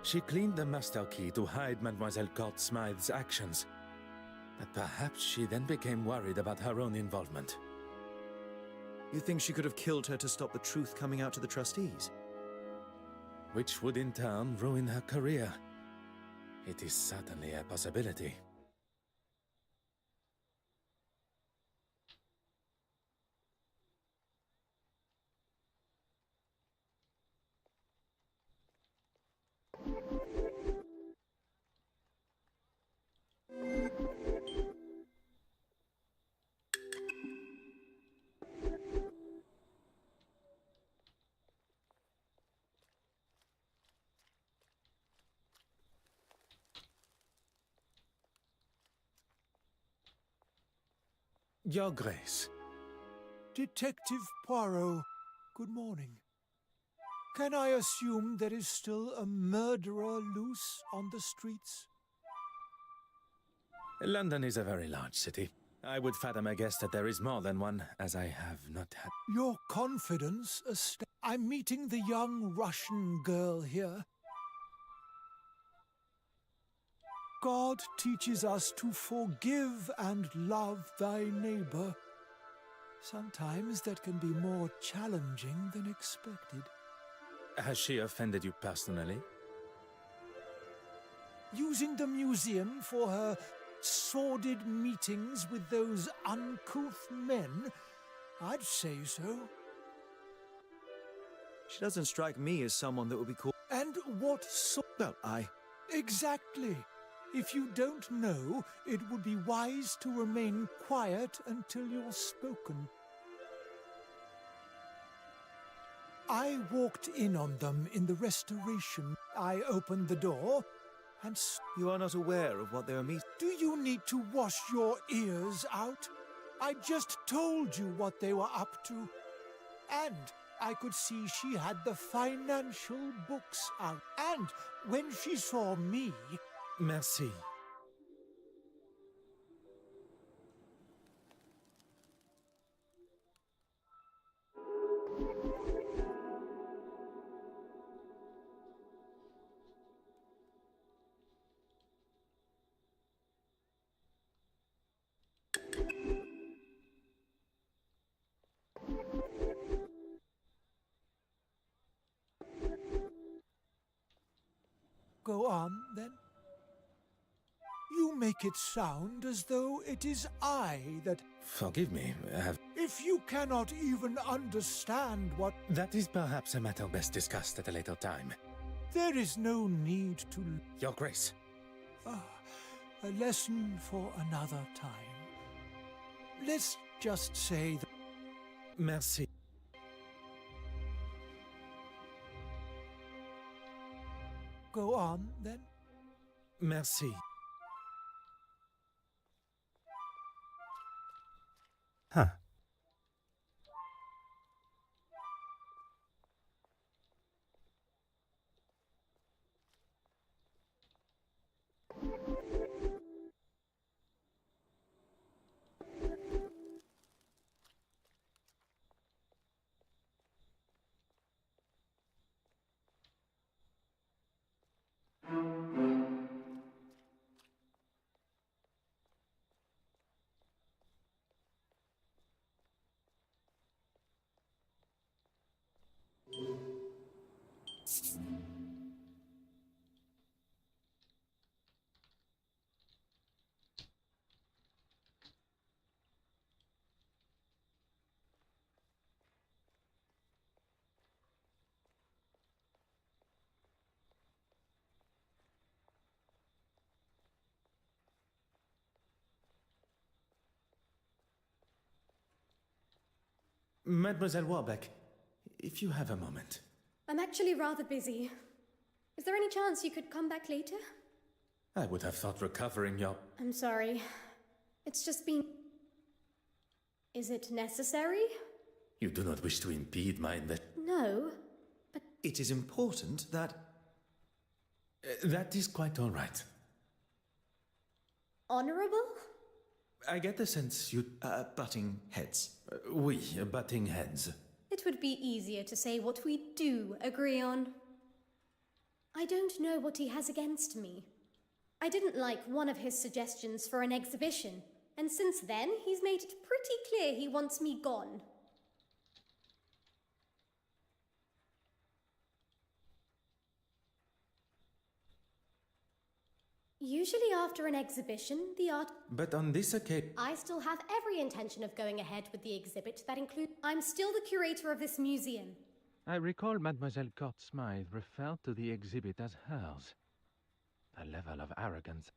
Speaker 1: She cleaned the master key to hide Mademoiselle Court Smythe's actions, but perhaps she then became worried about her own involvement.
Speaker 3: You think she could have killed her to stop the truth coming out to the trustees?
Speaker 1: Which would in turn ruin her career. It is certainly a possibility. Your Grace.
Speaker 5: Detective Poirot, good morning. Can I assume there is still a murderer loose on the streets?
Speaker 1: London is a very large city. I would fathom a guess that there is more than one, as I have not had.
Speaker 5: Your confidence I'm meeting the young Russian girl here. God teaches us to forgive and love thy neighbor. Sometimes that can be more challenging than expected.
Speaker 1: Has she offended you personally?
Speaker 5: Using the museum for her sordid meetings with those uncouth men, I'd say so.
Speaker 3: She doesn't strike me as someone that would be called.
Speaker 5: And what sort?
Speaker 3: Well, I.
Speaker 5: Exactly. If you don't know, it would be wise to remain quiet until you're spoken. I walked in on them in the restoration. I opened the door and...
Speaker 3: You are not aware of what they are meeting?
Speaker 5: Do you need to wash your ears out? I just told you what they were up to. And I could see she had the financial books out. And when she saw me...
Speaker 1: Merci.
Speaker 5: Go on, then. You make it sound as though it is I that...
Speaker 1: Forgive me,
Speaker 5: If you cannot even understand what...
Speaker 1: That is perhaps a matter best discussed at a later time.
Speaker 5: There is no need to...
Speaker 1: Your Grace.
Speaker 5: A lesson for another time. Let's just say that...
Speaker 1: Merci.
Speaker 5: Go on, then.
Speaker 1: Merci.
Speaker 8: Huh.
Speaker 1: Mademoiselle Warbeck, if you have a moment.
Speaker 12: I'm actually rather busy. Is there any chance you could come back later?
Speaker 1: I would have thought recovering your...
Speaker 12: I'm sorry. It's just been... Is it necessary?
Speaker 1: You do not wish to impede my...
Speaker 12: No, but...
Speaker 3: It is important that...
Speaker 1: that is quite all right.
Speaker 12: Honorable?
Speaker 1: I get the sense you...
Speaker 3: butting heads.
Speaker 1: Oui, butting heads.
Speaker 12: It would be easier to say what we do agree on. I don't know what he has against me. I didn't like one of his suggestions for an exhibition, and since then he's made it pretty clear he wants me gone. Usually after an exhibition, the art...
Speaker 1: But on this occasion...
Speaker 12: I still have every intention of going ahead with the exhibit that includes... I'm still the curator of this museum.
Speaker 4: I recall Mademoiselle Court Smythe referred to the exhibit as hers. The level of arrogance.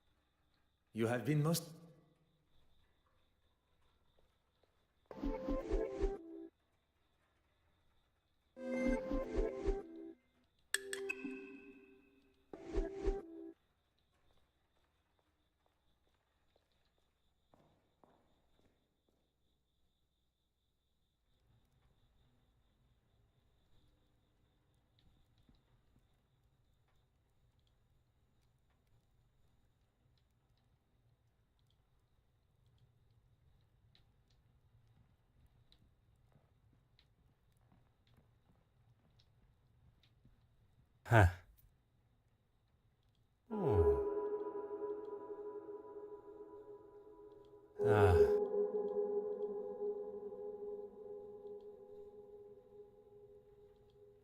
Speaker 1: You have been most...
Speaker 8: Huh. Oh. Ah.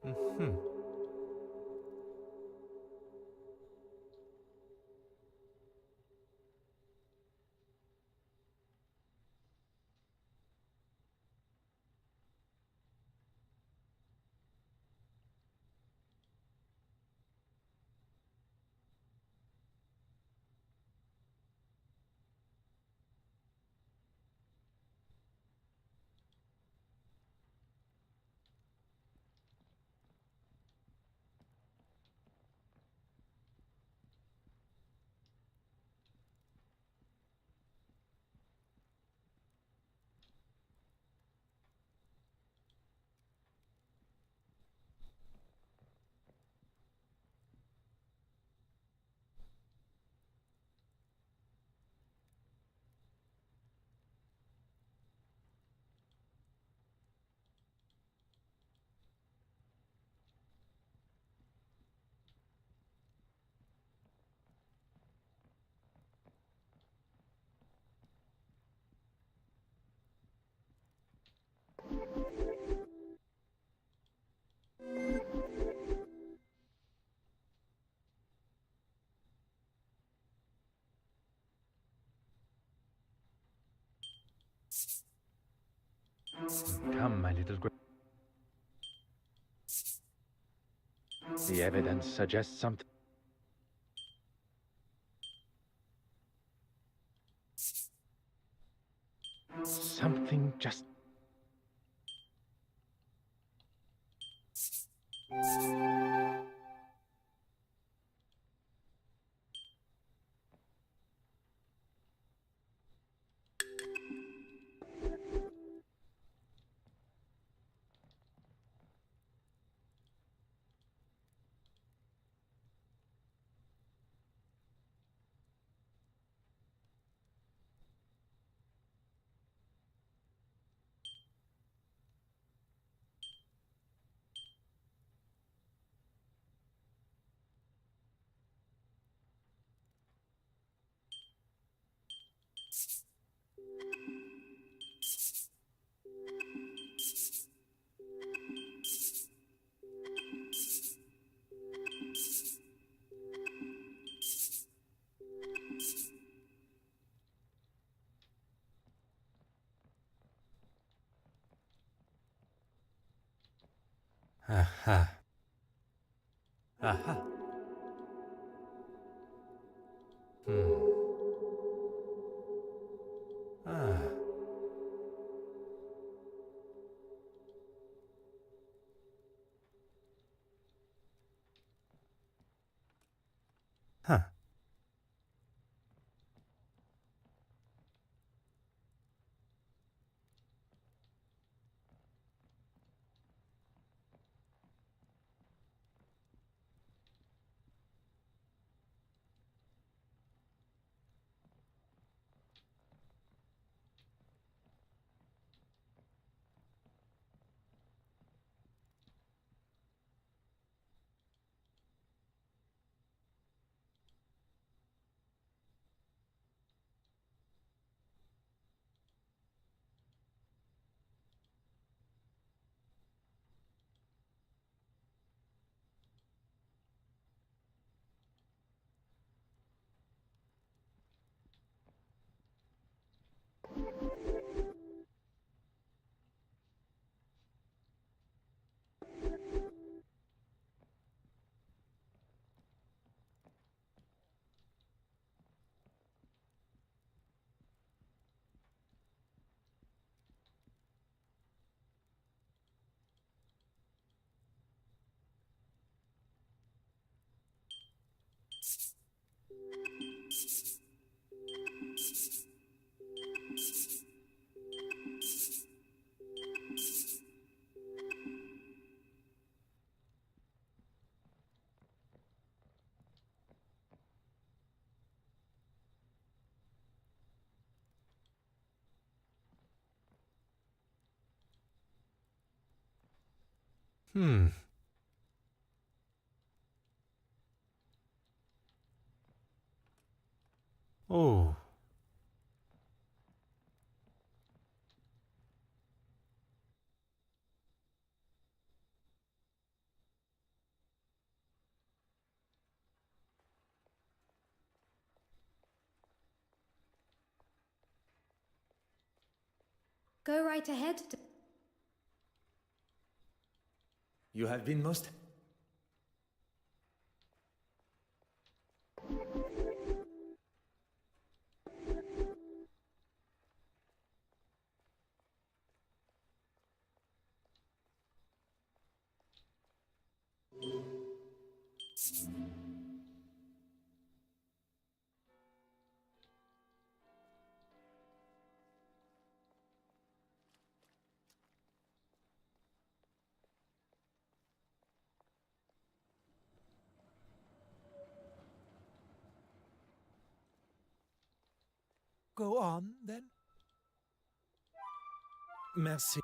Speaker 8: Mm-hmm.
Speaker 4: Come, my little The evidence suggests something. Something just...
Speaker 8: Aha. Aha. Hmm. Ah. Huh. Hmm. Oh.
Speaker 12: Go right ahead.
Speaker 1: You have been most...
Speaker 5: Go on, then.
Speaker 1: Merci.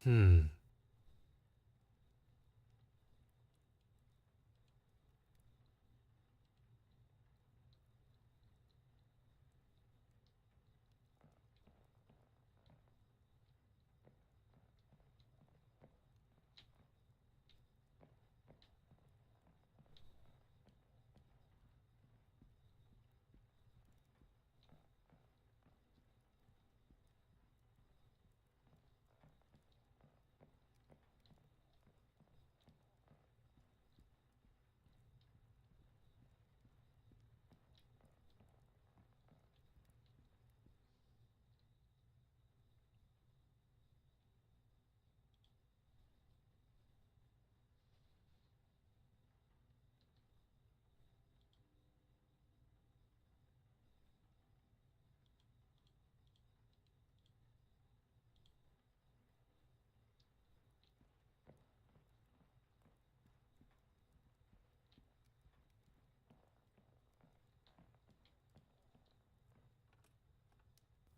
Speaker 8: Hmm.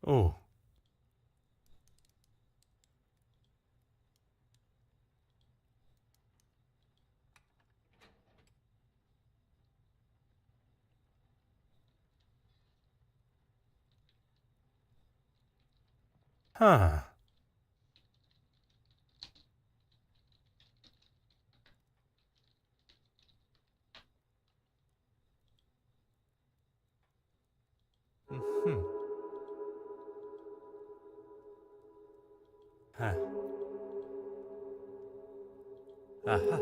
Speaker 8: Oh. Huh. Hmm. Huh. Aha.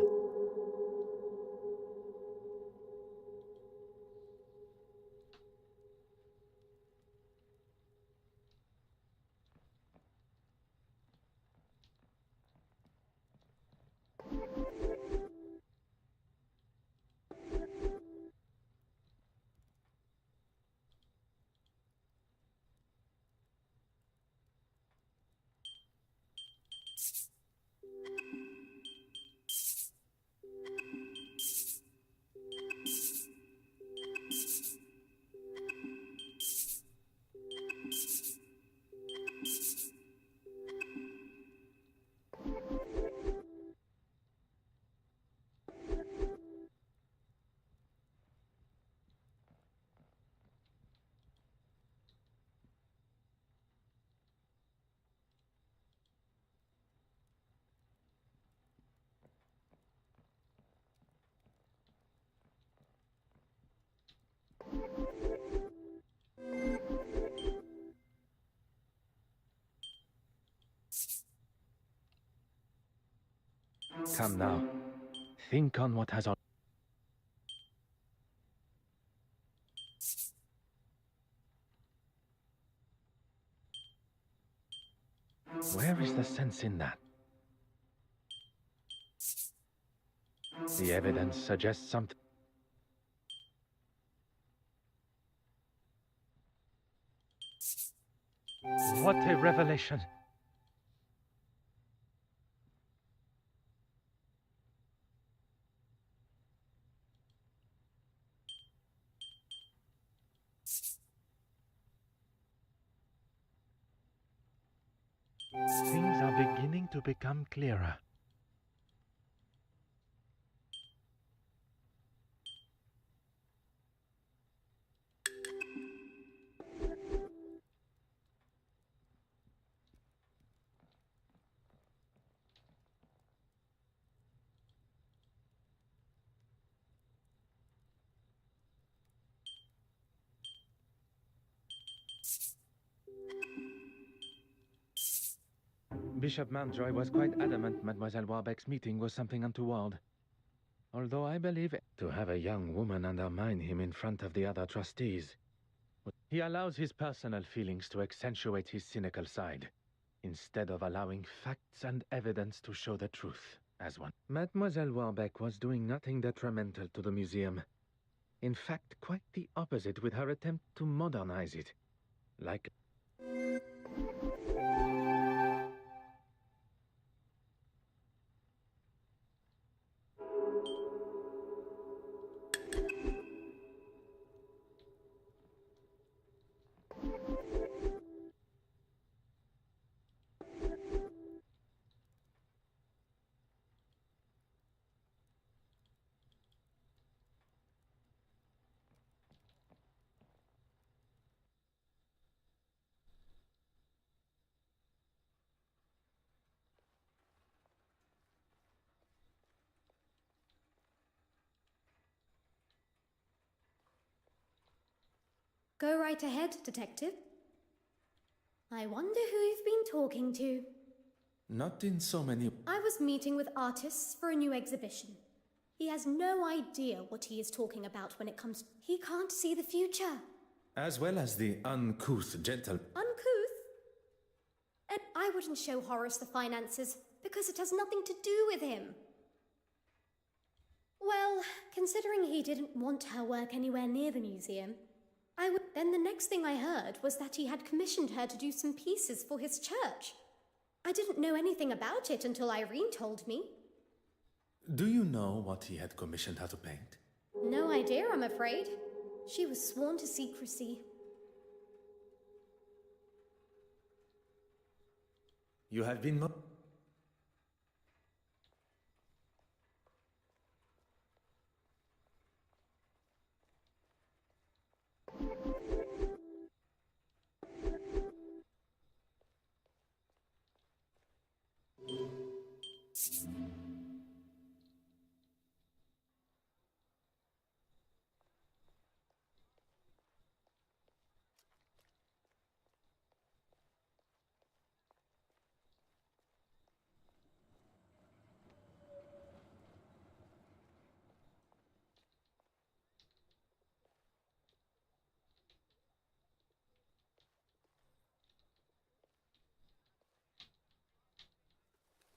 Speaker 4: Come now. Think on what has... Where is the sense in that? The evidence suggests something. What a revelation! Things are beginning to become clearer. Bishop Mountjoy was quite adamant Mademoiselle Warbeck's meeting was something untoward. Although I believe to have a young woman undermine him in front of the other trustees. He allows his personal feelings to accentuate his cynical side, instead of allowing facts and evidence to show the truth, as one. Mademoiselle Warbeck was doing nothing detrimental to the museum. In fact, quite the opposite with her attempt to modernize it. Like...
Speaker 12: Go right ahead, Detective. I wonder who you've been talking to.
Speaker 1: Not in so many...
Speaker 12: I was meeting with artists for a new exhibition. He has no idea what he is talking about when it comes... He can't see the future.
Speaker 1: As well as the uncouth gentle...
Speaker 12: Uncouth? And I wouldn't show Horace the finances because it has nothing to do with him. Well, considering he didn't want her work anywhere near the museum, then the next thing I heard was that he had commissioned her to do some pieces for his church. I didn't know anything about it until Irene told me.
Speaker 1: Do you know what he had commissioned her to paint?
Speaker 12: No idea, I'm afraid. She was sworn to secrecy.
Speaker 1: You have been...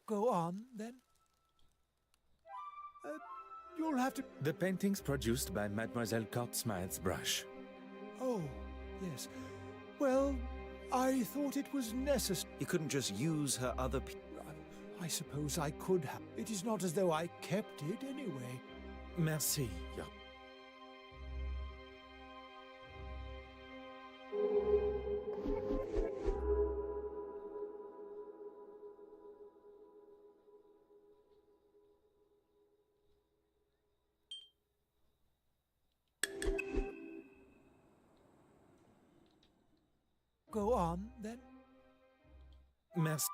Speaker 5: Go on, then. You'll have to...
Speaker 1: The paintings produced by Mademoiselle Smythe's brush.
Speaker 5: Oh, yes. Well, I thought it was necessary.
Speaker 3: You couldn't just use her other...
Speaker 5: I suppose I could have. It is not as though I kept it anyway.
Speaker 1: Merci, ja.
Speaker 5: Go on, then.
Speaker 1: Merci.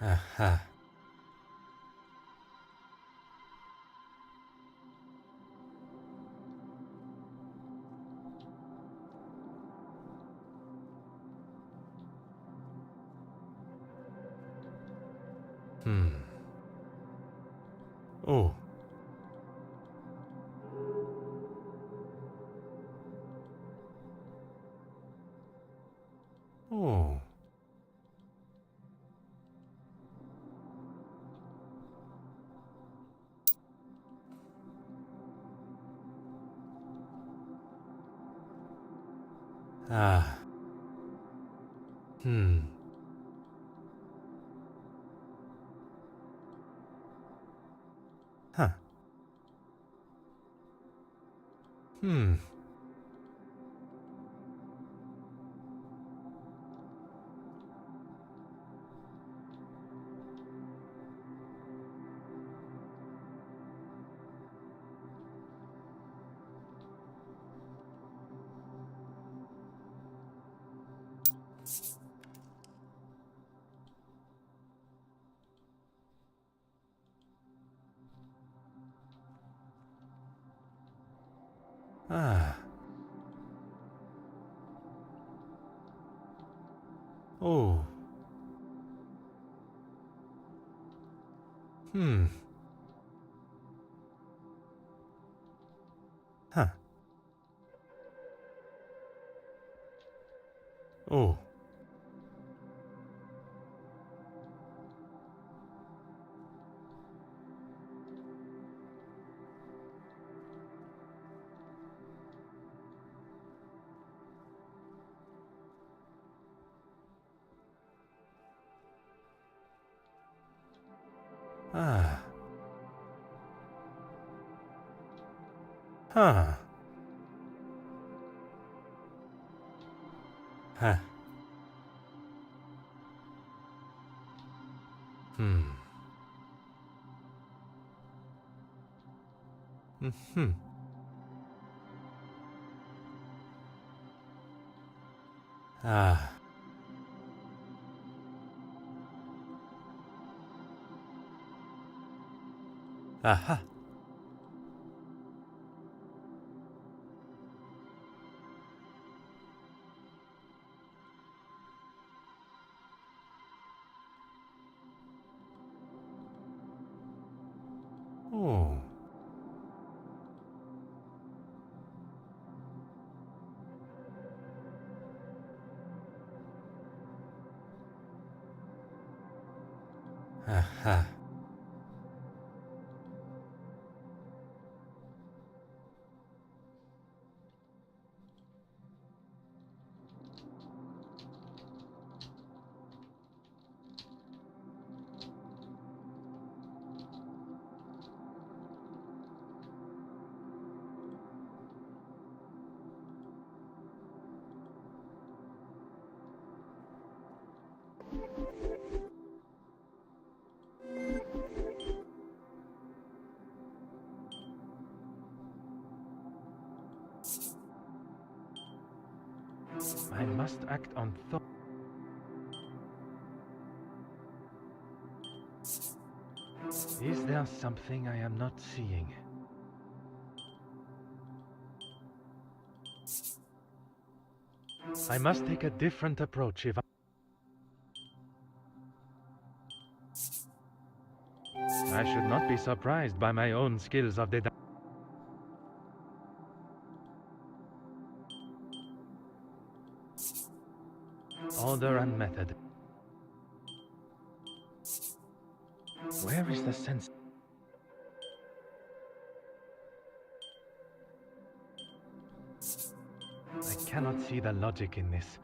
Speaker 8: Aha. Oh. Oh. Ah. Huh. Ah. Oh. Huh. Oh. Ah. Huh. Huh. Hmm. Ah. Aha. Oh. Aha. I must act on thought. Is there something I am not seeing? I must take a different approach if I should not be surprised by my own skills of deduction. Order and method. Where is the sense? I cannot see the logic in this.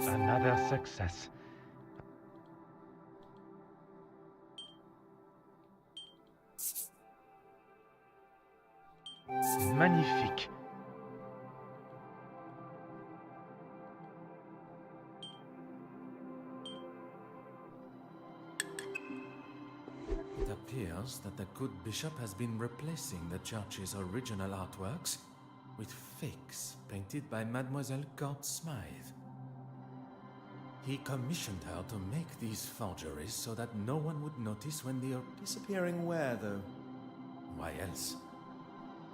Speaker 8: Another success. Magnifique.
Speaker 1: It appears that the good bishop has been replacing the church's original artworks with fakes painted by Mademoiselle Court Smythe. He commissioned her to make these forgeries so that no one would notice when the...
Speaker 3: Disappearing where, though?
Speaker 1: Why else?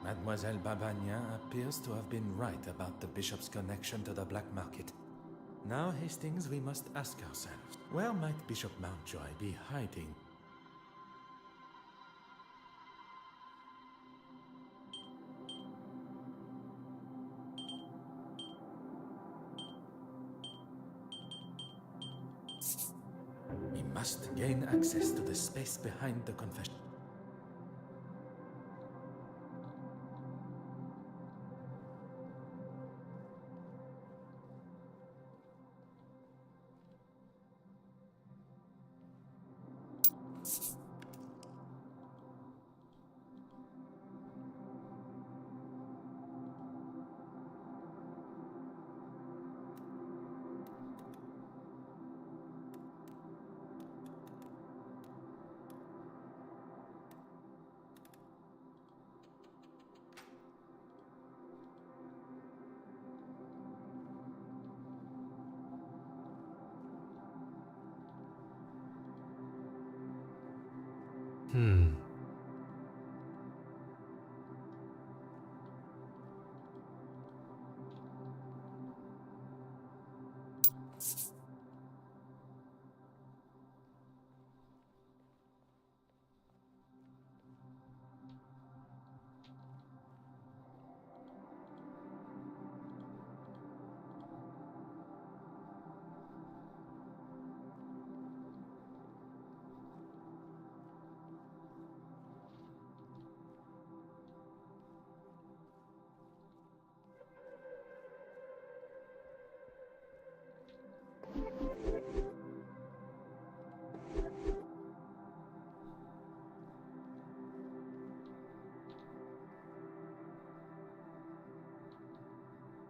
Speaker 1: Mademoiselle Babagna appears to have been right about the bishop's connection to the black market. Now, Hastings, we must ask ourselves, where might Bishop Mountjoy be hiding? We must gain access to the space behind the confession.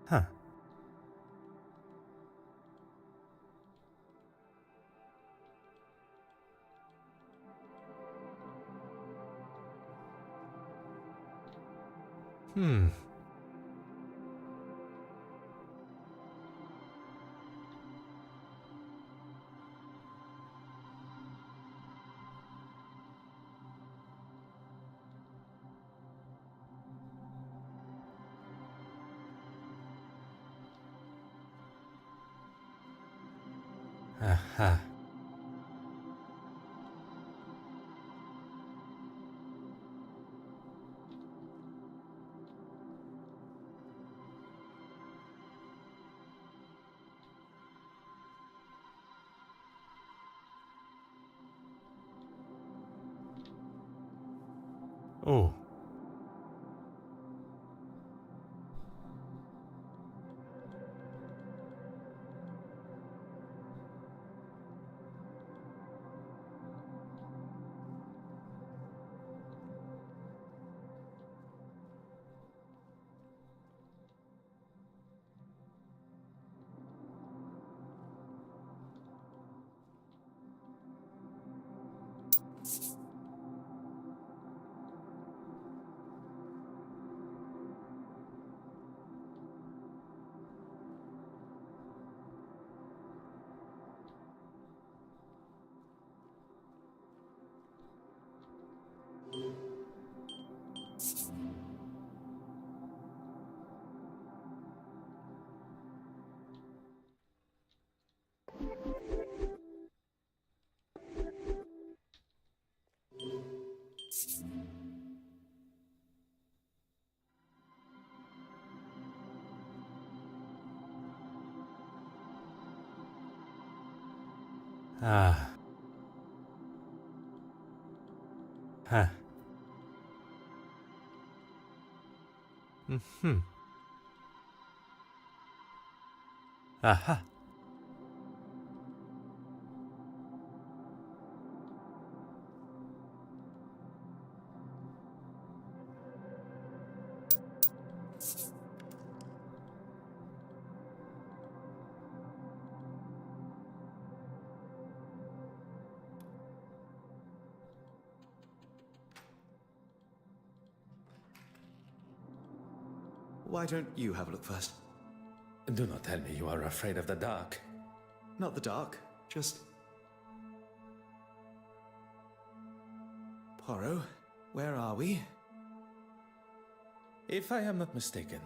Speaker 13: Huh. Aha. Oh. Ah. Huh. Mm-hmm. Aha.
Speaker 3: Why don't you have a look first?
Speaker 1: Do not tell me you are afraid of the dark.
Speaker 3: Not the dark, just... Poirot, where are we?
Speaker 1: If I am not mistaken,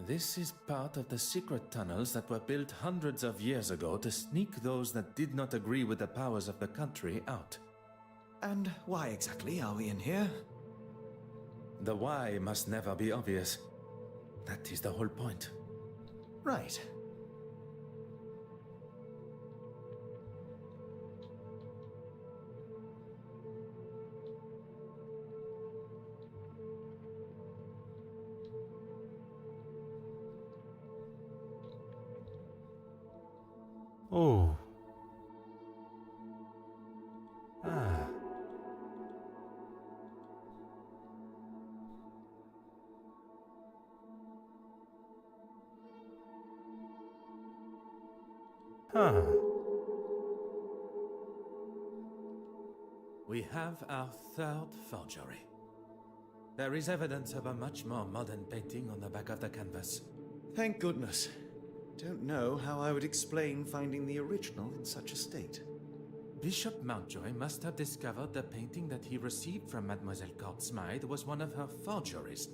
Speaker 1: this is part of the secret tunnels that were built hundreds of years ago to sneak those that did not agree with the powers of the country out.
Speaker 3: And why exactly are we in here?
Speaker 1: The why must never be obvious. That is the whole point.
Speaker 3: Right.
Speaker 13: Oh. Ah. Huh.
Speaker 1: We have our third forgery. There is evidence of a much more modern painting on the back of the canvas.
Speaker 3: Thank goodness. Don't know how I would explain finding the original in such a state.
Speaker 1: Bishop Mountjoy must have discovered the painting that he received from Mademoiselle Court-Smythe was one of her forgeries.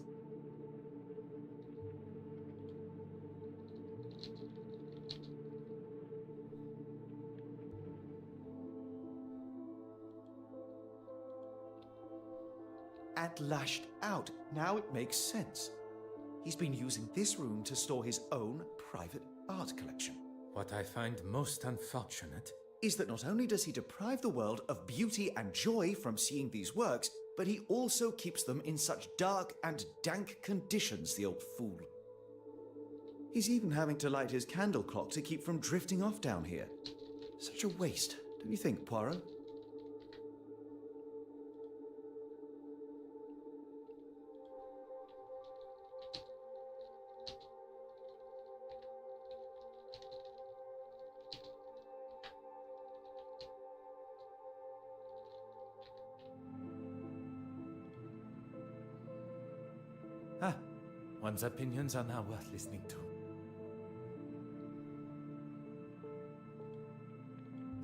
Speaker 3: And lashed out. Now it makes sense. He's been using this room to store his own private art collection.
Speaker 1: What I find most unfortunate
Speaker 3: is that not only does he deprive the world of beauty and joy from seeing these works, but he also keeps them in such dark and dank conditions, the old fool. He's even having to light his candle clock to keep from drifting off down here. Such a waste, don't you think, Poirot?
Speaker 1: Ah, one's opinions are now worth listening to.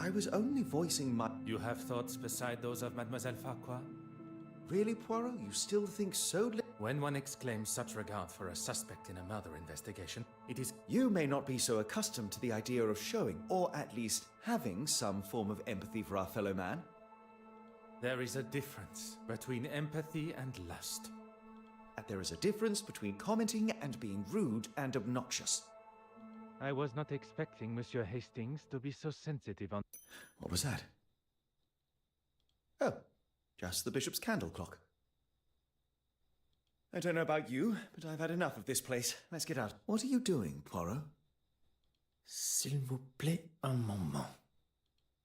Speaker 3: I was only voicing my...
Speaker 1: You have thoughts beside those of Mademoiselle Farquhar?
Speaker 3: Really, Poirot? You still think so?
Speaker 1: When one exclaims such regard for a suspect in a murder investigation, it is...
Speaker 3: You may not be so accustomed to the idea of showing, or at least having, some form of empathy for our fellow man.
Speaker 1: There is a difference between empathy and lust.
Speaker 3: And there is a difference between commenting and being rude and obnoxious.
Speaker 8: I was not expecting Monsieur Hastings to be so sensitive on...
Speaker 3: What was that? Oh, just the bishop's candle clock. I don't know about you, but I've had enough of this place. Let's get out. What are you doing, Poirot?
Speaker 1: S'il vous plaît, un moment.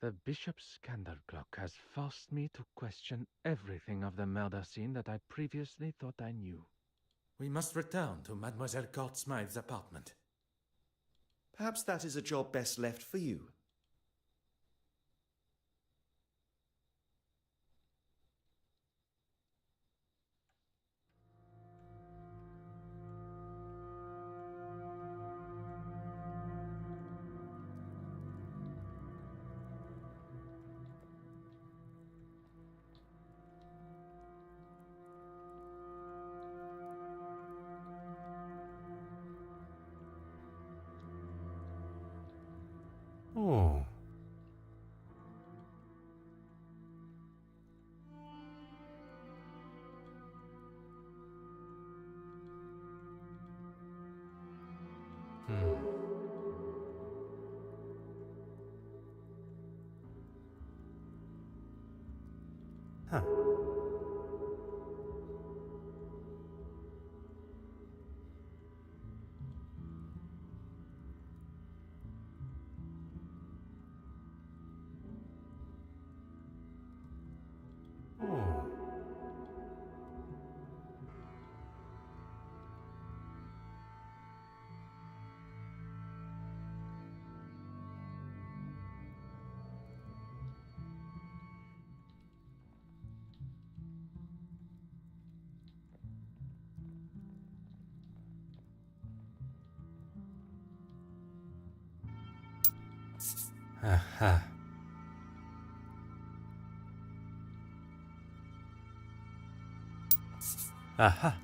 Speaker 8: The bishop's candle clock has forced me to question everything of the murder scene that I previously thought I knew.
Speaker 1: We must return to Mademoiselle Court-Smythe's apartment.
Speaker 3: Perhaps that is a job best left for you.
Speaker 13: Oh. Huh. Oh. Aha. Aha.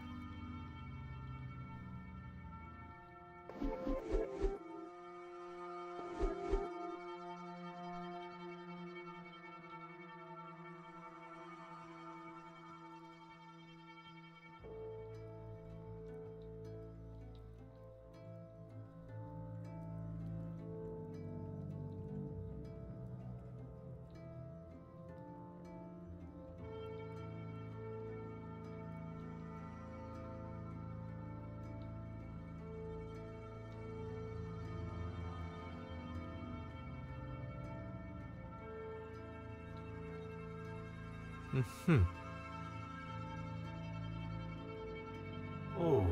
Speaker 13: Hmm. Oh.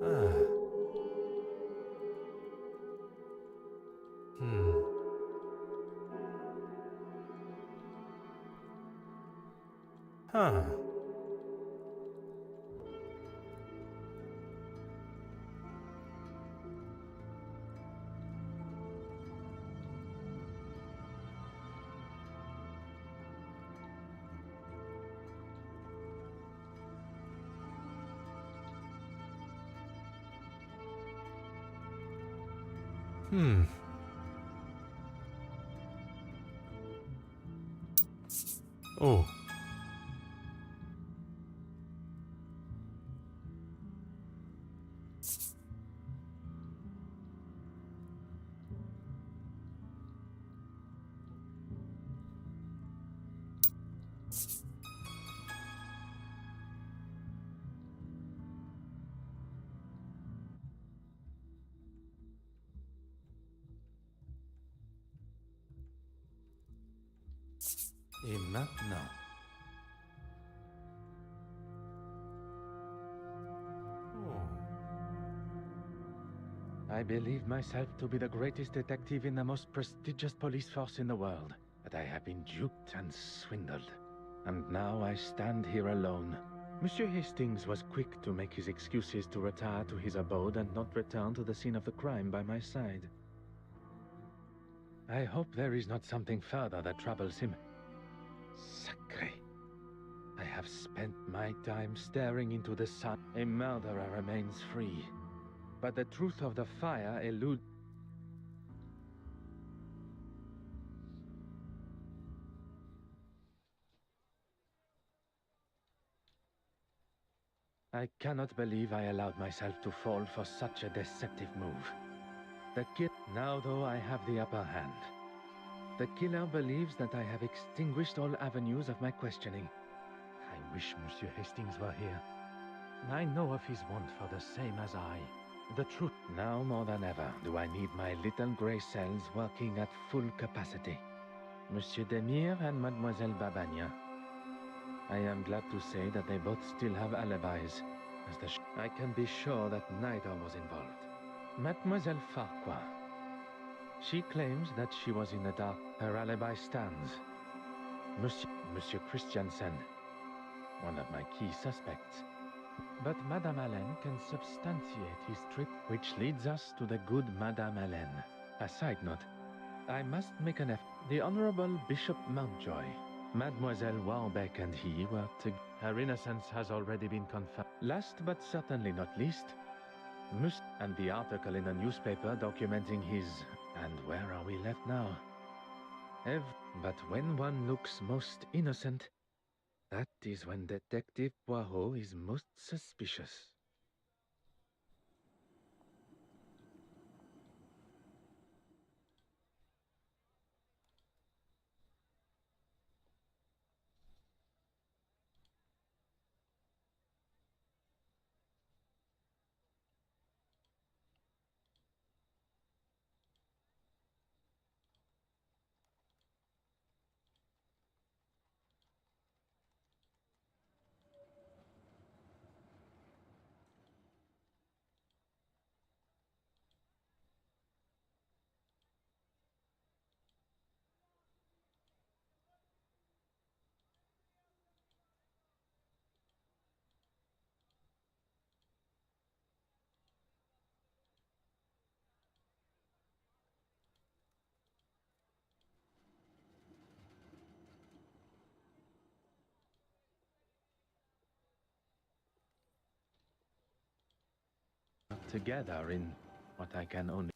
Speaker 13: Ah. Hmm. Huh. Hmm. Oh.
Speaker 1: Et maintenant,
Speaker 8: I believe myself to be the greatest detective in the most prestigious police force in the world, but I have been duped and swindled. And now I stand here alone. Monsieur Hastings was quick to make his excuses to retire to his abode and not return to the scene of the crime by my side. I hope there is not something further that troubles him. Sacré. I have spent my time staring into the sun. A murderer remains free. But the truth of the fire eludes. I cannot believe I allowed myself to fall for such a deceptive move. Now though I have the upper hand. The killer believes that I have extinguished all avenues of my questioning. I wish Monsieur Hastings were here. I know of his want for the same as I. The truth. Now more than ever do I need my little grey cells working at full capacity. Monsieur Demire and Mademoiselle Babagna. I am glad to say that they both still have alibis. I can be sure that neither was involved. Mademoiselle Farquhar. She claims that she was in the dark. Her alibi stands. Monsieur Christiansen, one of my key suspects. But Madame Hélène can substantiate his trip, which leads us to the good Madame Hélène. A side note, I must make an effort. The Honorable Bishop Mountjoy, Mademoiselle Warbeck and he were together. Her innocence has already been confirmed. Last but certainly not least, and the article in the newspaper documenting his... And where are we left now? But when one looks most innocent, that is when Detective Poirot is most suspicious.
Speaker 4: together in what I can only...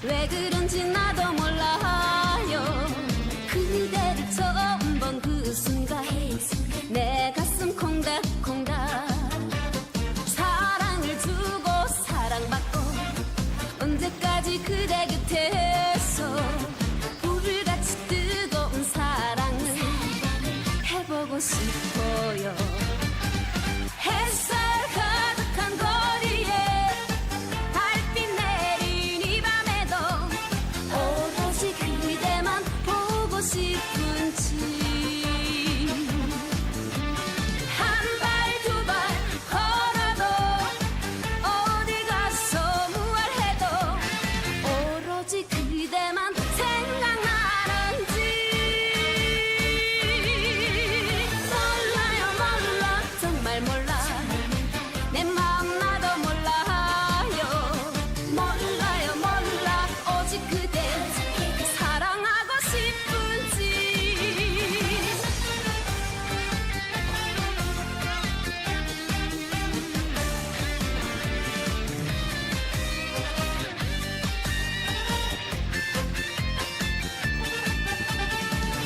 Speaker 14: 왜 그런지 나도 몰라요. 그대를 처음 본 그 순간 내 가슴 콩닥콩닥. 사랑을 주고 사랑받고 언제까지 그대 곁에서 불같이 뜨거운 사랑을 해보고 싶어요. 햇살 가득한 거리에 달빛 내린 이 밤에도 오로지 그대만 보고 싶은지 한 발 두 발 걸어도 어디 가서 무얼해도 오로지 그대만 생각나는지 몰라요 몰라 정말 몰라 내 마음 나도 몰라요. 몰라요 몰라 오직 그대 사랑하고 싶은지.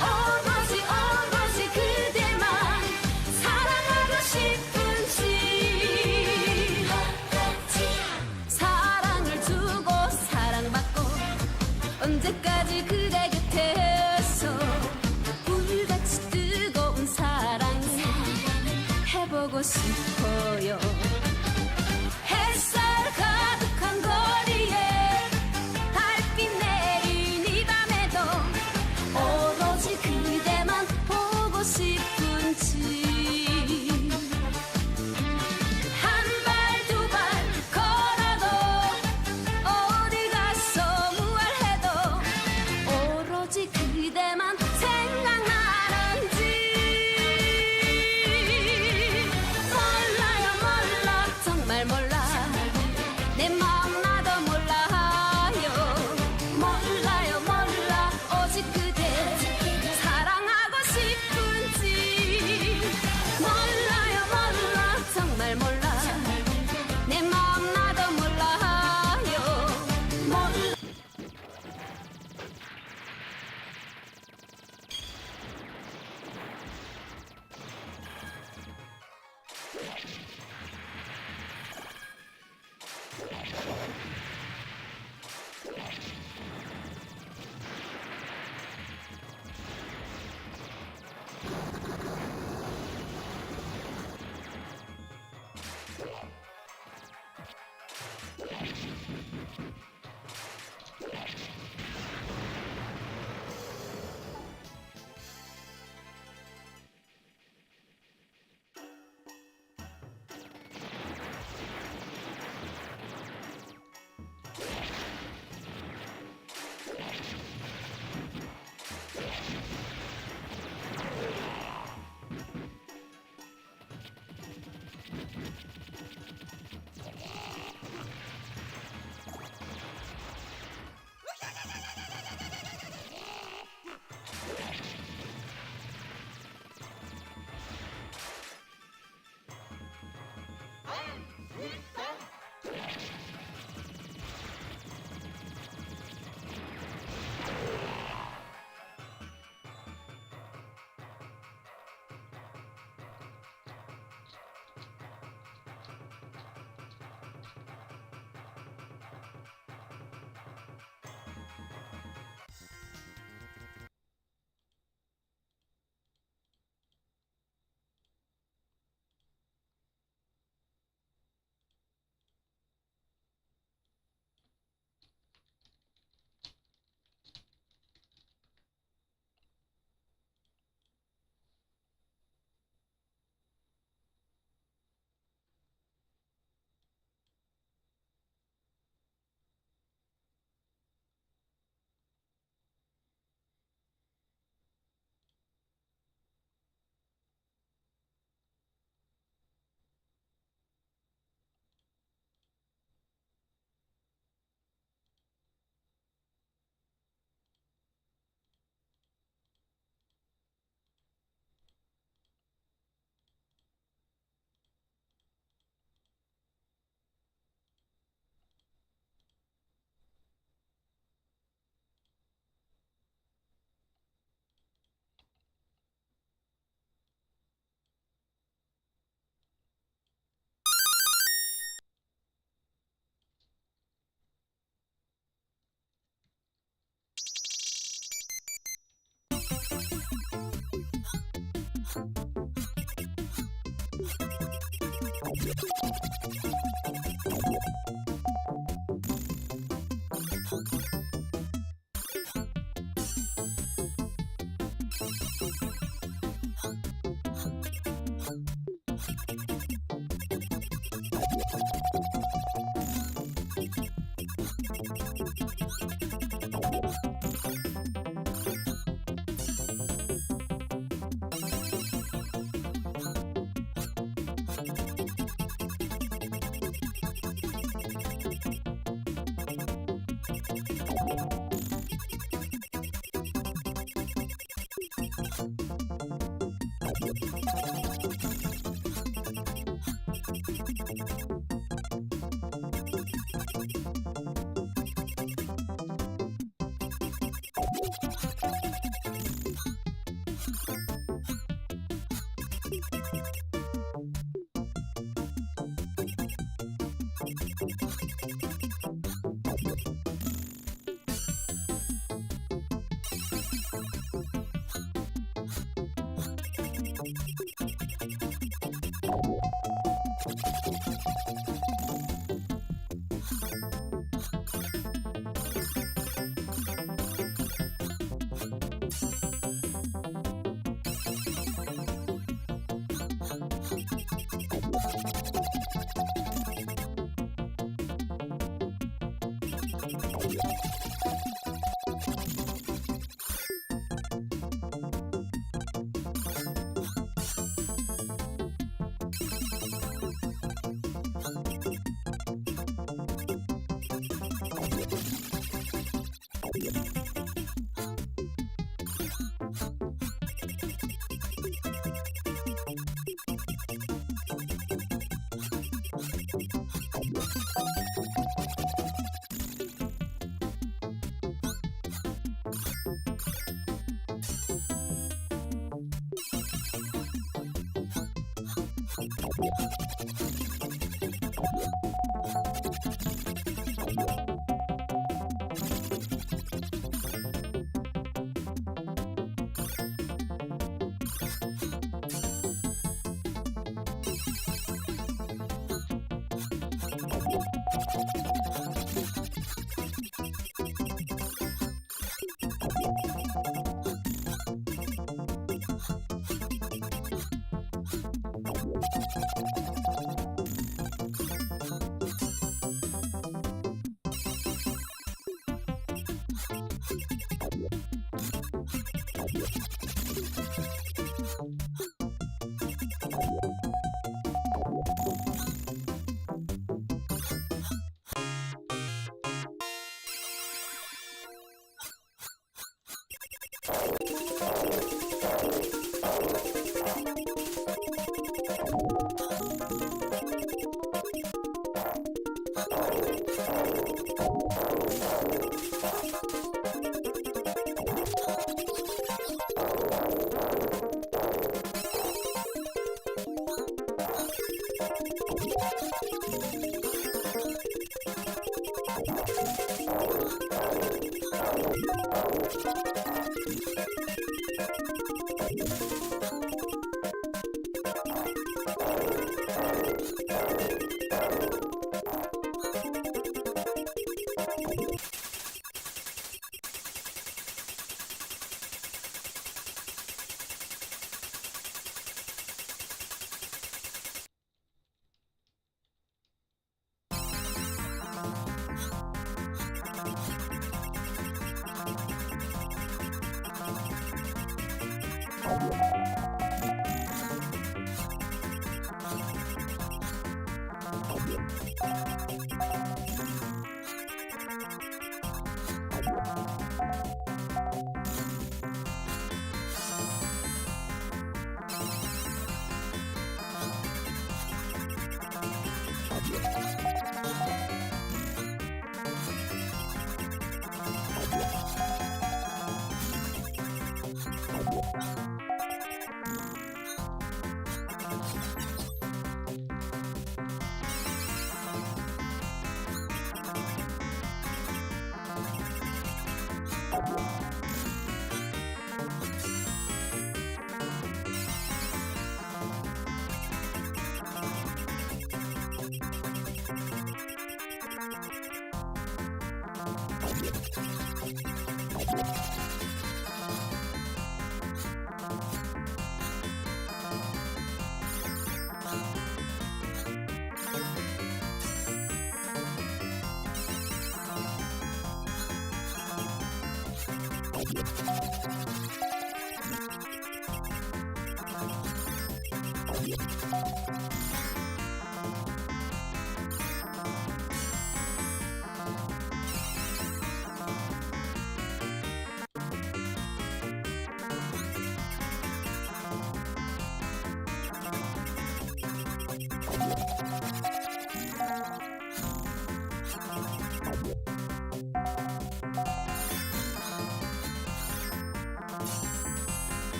Speaker 14: 오로지 그대만 사랑하고 싶은지. 사랑을 주고 사랑받고 언제까지 그대 곁에서 불같이 뜨거운 사랑을 해보고 싶어요. 햇살 가득한 거리에 달빛 내린 이 밤에도 오로지 그대만 보고 싶은지 한 발 두 발 걸어도 어디 가서 무얼해도 오로지 그대만 생각나는지 몰라요 몰라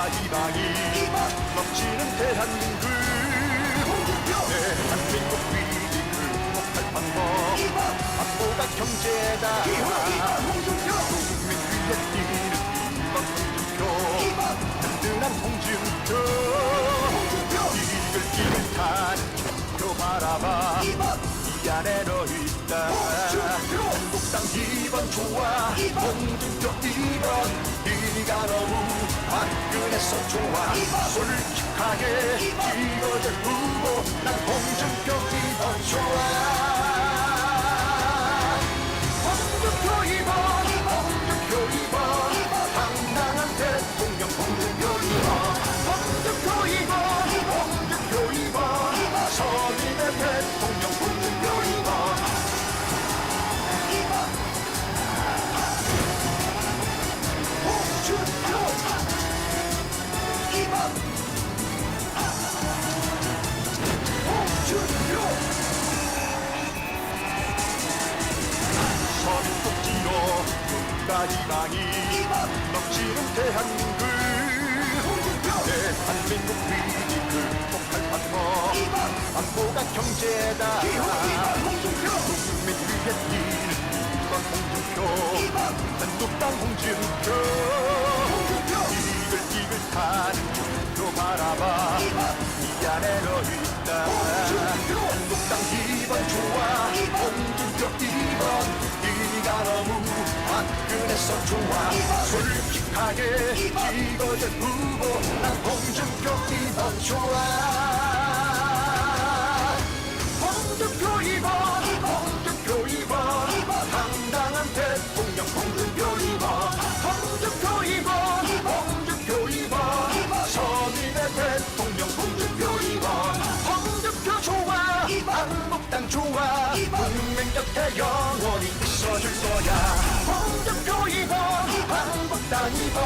Speaker 15: 희망이 넘치는 대한민국 대한민국 위기 극복할 방법 안보가 경제다 국민 위에 뛰는 이번 홍준표 든든한 홍준표 이글 타는 표 바라봐 이 안에 너 있다 한국당 2번 좋아 홍준표 2번 네가 너무 화끈해서 좋아 솔직하게 찍어줄 후보 난 홍준표 2번 좋아 홍준표 2번 홍준표 2번 당당한 대통령 홍준표 2번 홍준표 2번 홍준표 2번 서민의 대통령 홍준표 2번 홍준표 2번 홍준표 서민 꼭지로 국가 희망이 넘치는 대한민국 대한민국 위기 극복할 방법 안보가 경제다 국민 위에 뛰는 이번 홍준표 한국당 홍준표 이글 타는 표 바라봐 이 안에 너 있다 한국당 2번 좋아 홍준표 2번 네가 너무 화끈해서 좋아 솔직하게 찍어줄 후보 난 홍준표 2번 좋아 홍준표 2번 홍준표 2번 당당한 대통령 홍준표 2번 홍준표 2번 홍준표 2번 서민의 대통령 홍준표 2번 홍준표 좋아 한국당 좋아 국민 곁에 영원히 있어줄 거야 홍준표 2번 한국당 2번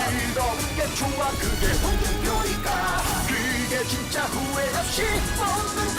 Speaker 15: 뜨거운 게 좋아 그게 홍준표니까 그게 진짜 후회 없이 뽑는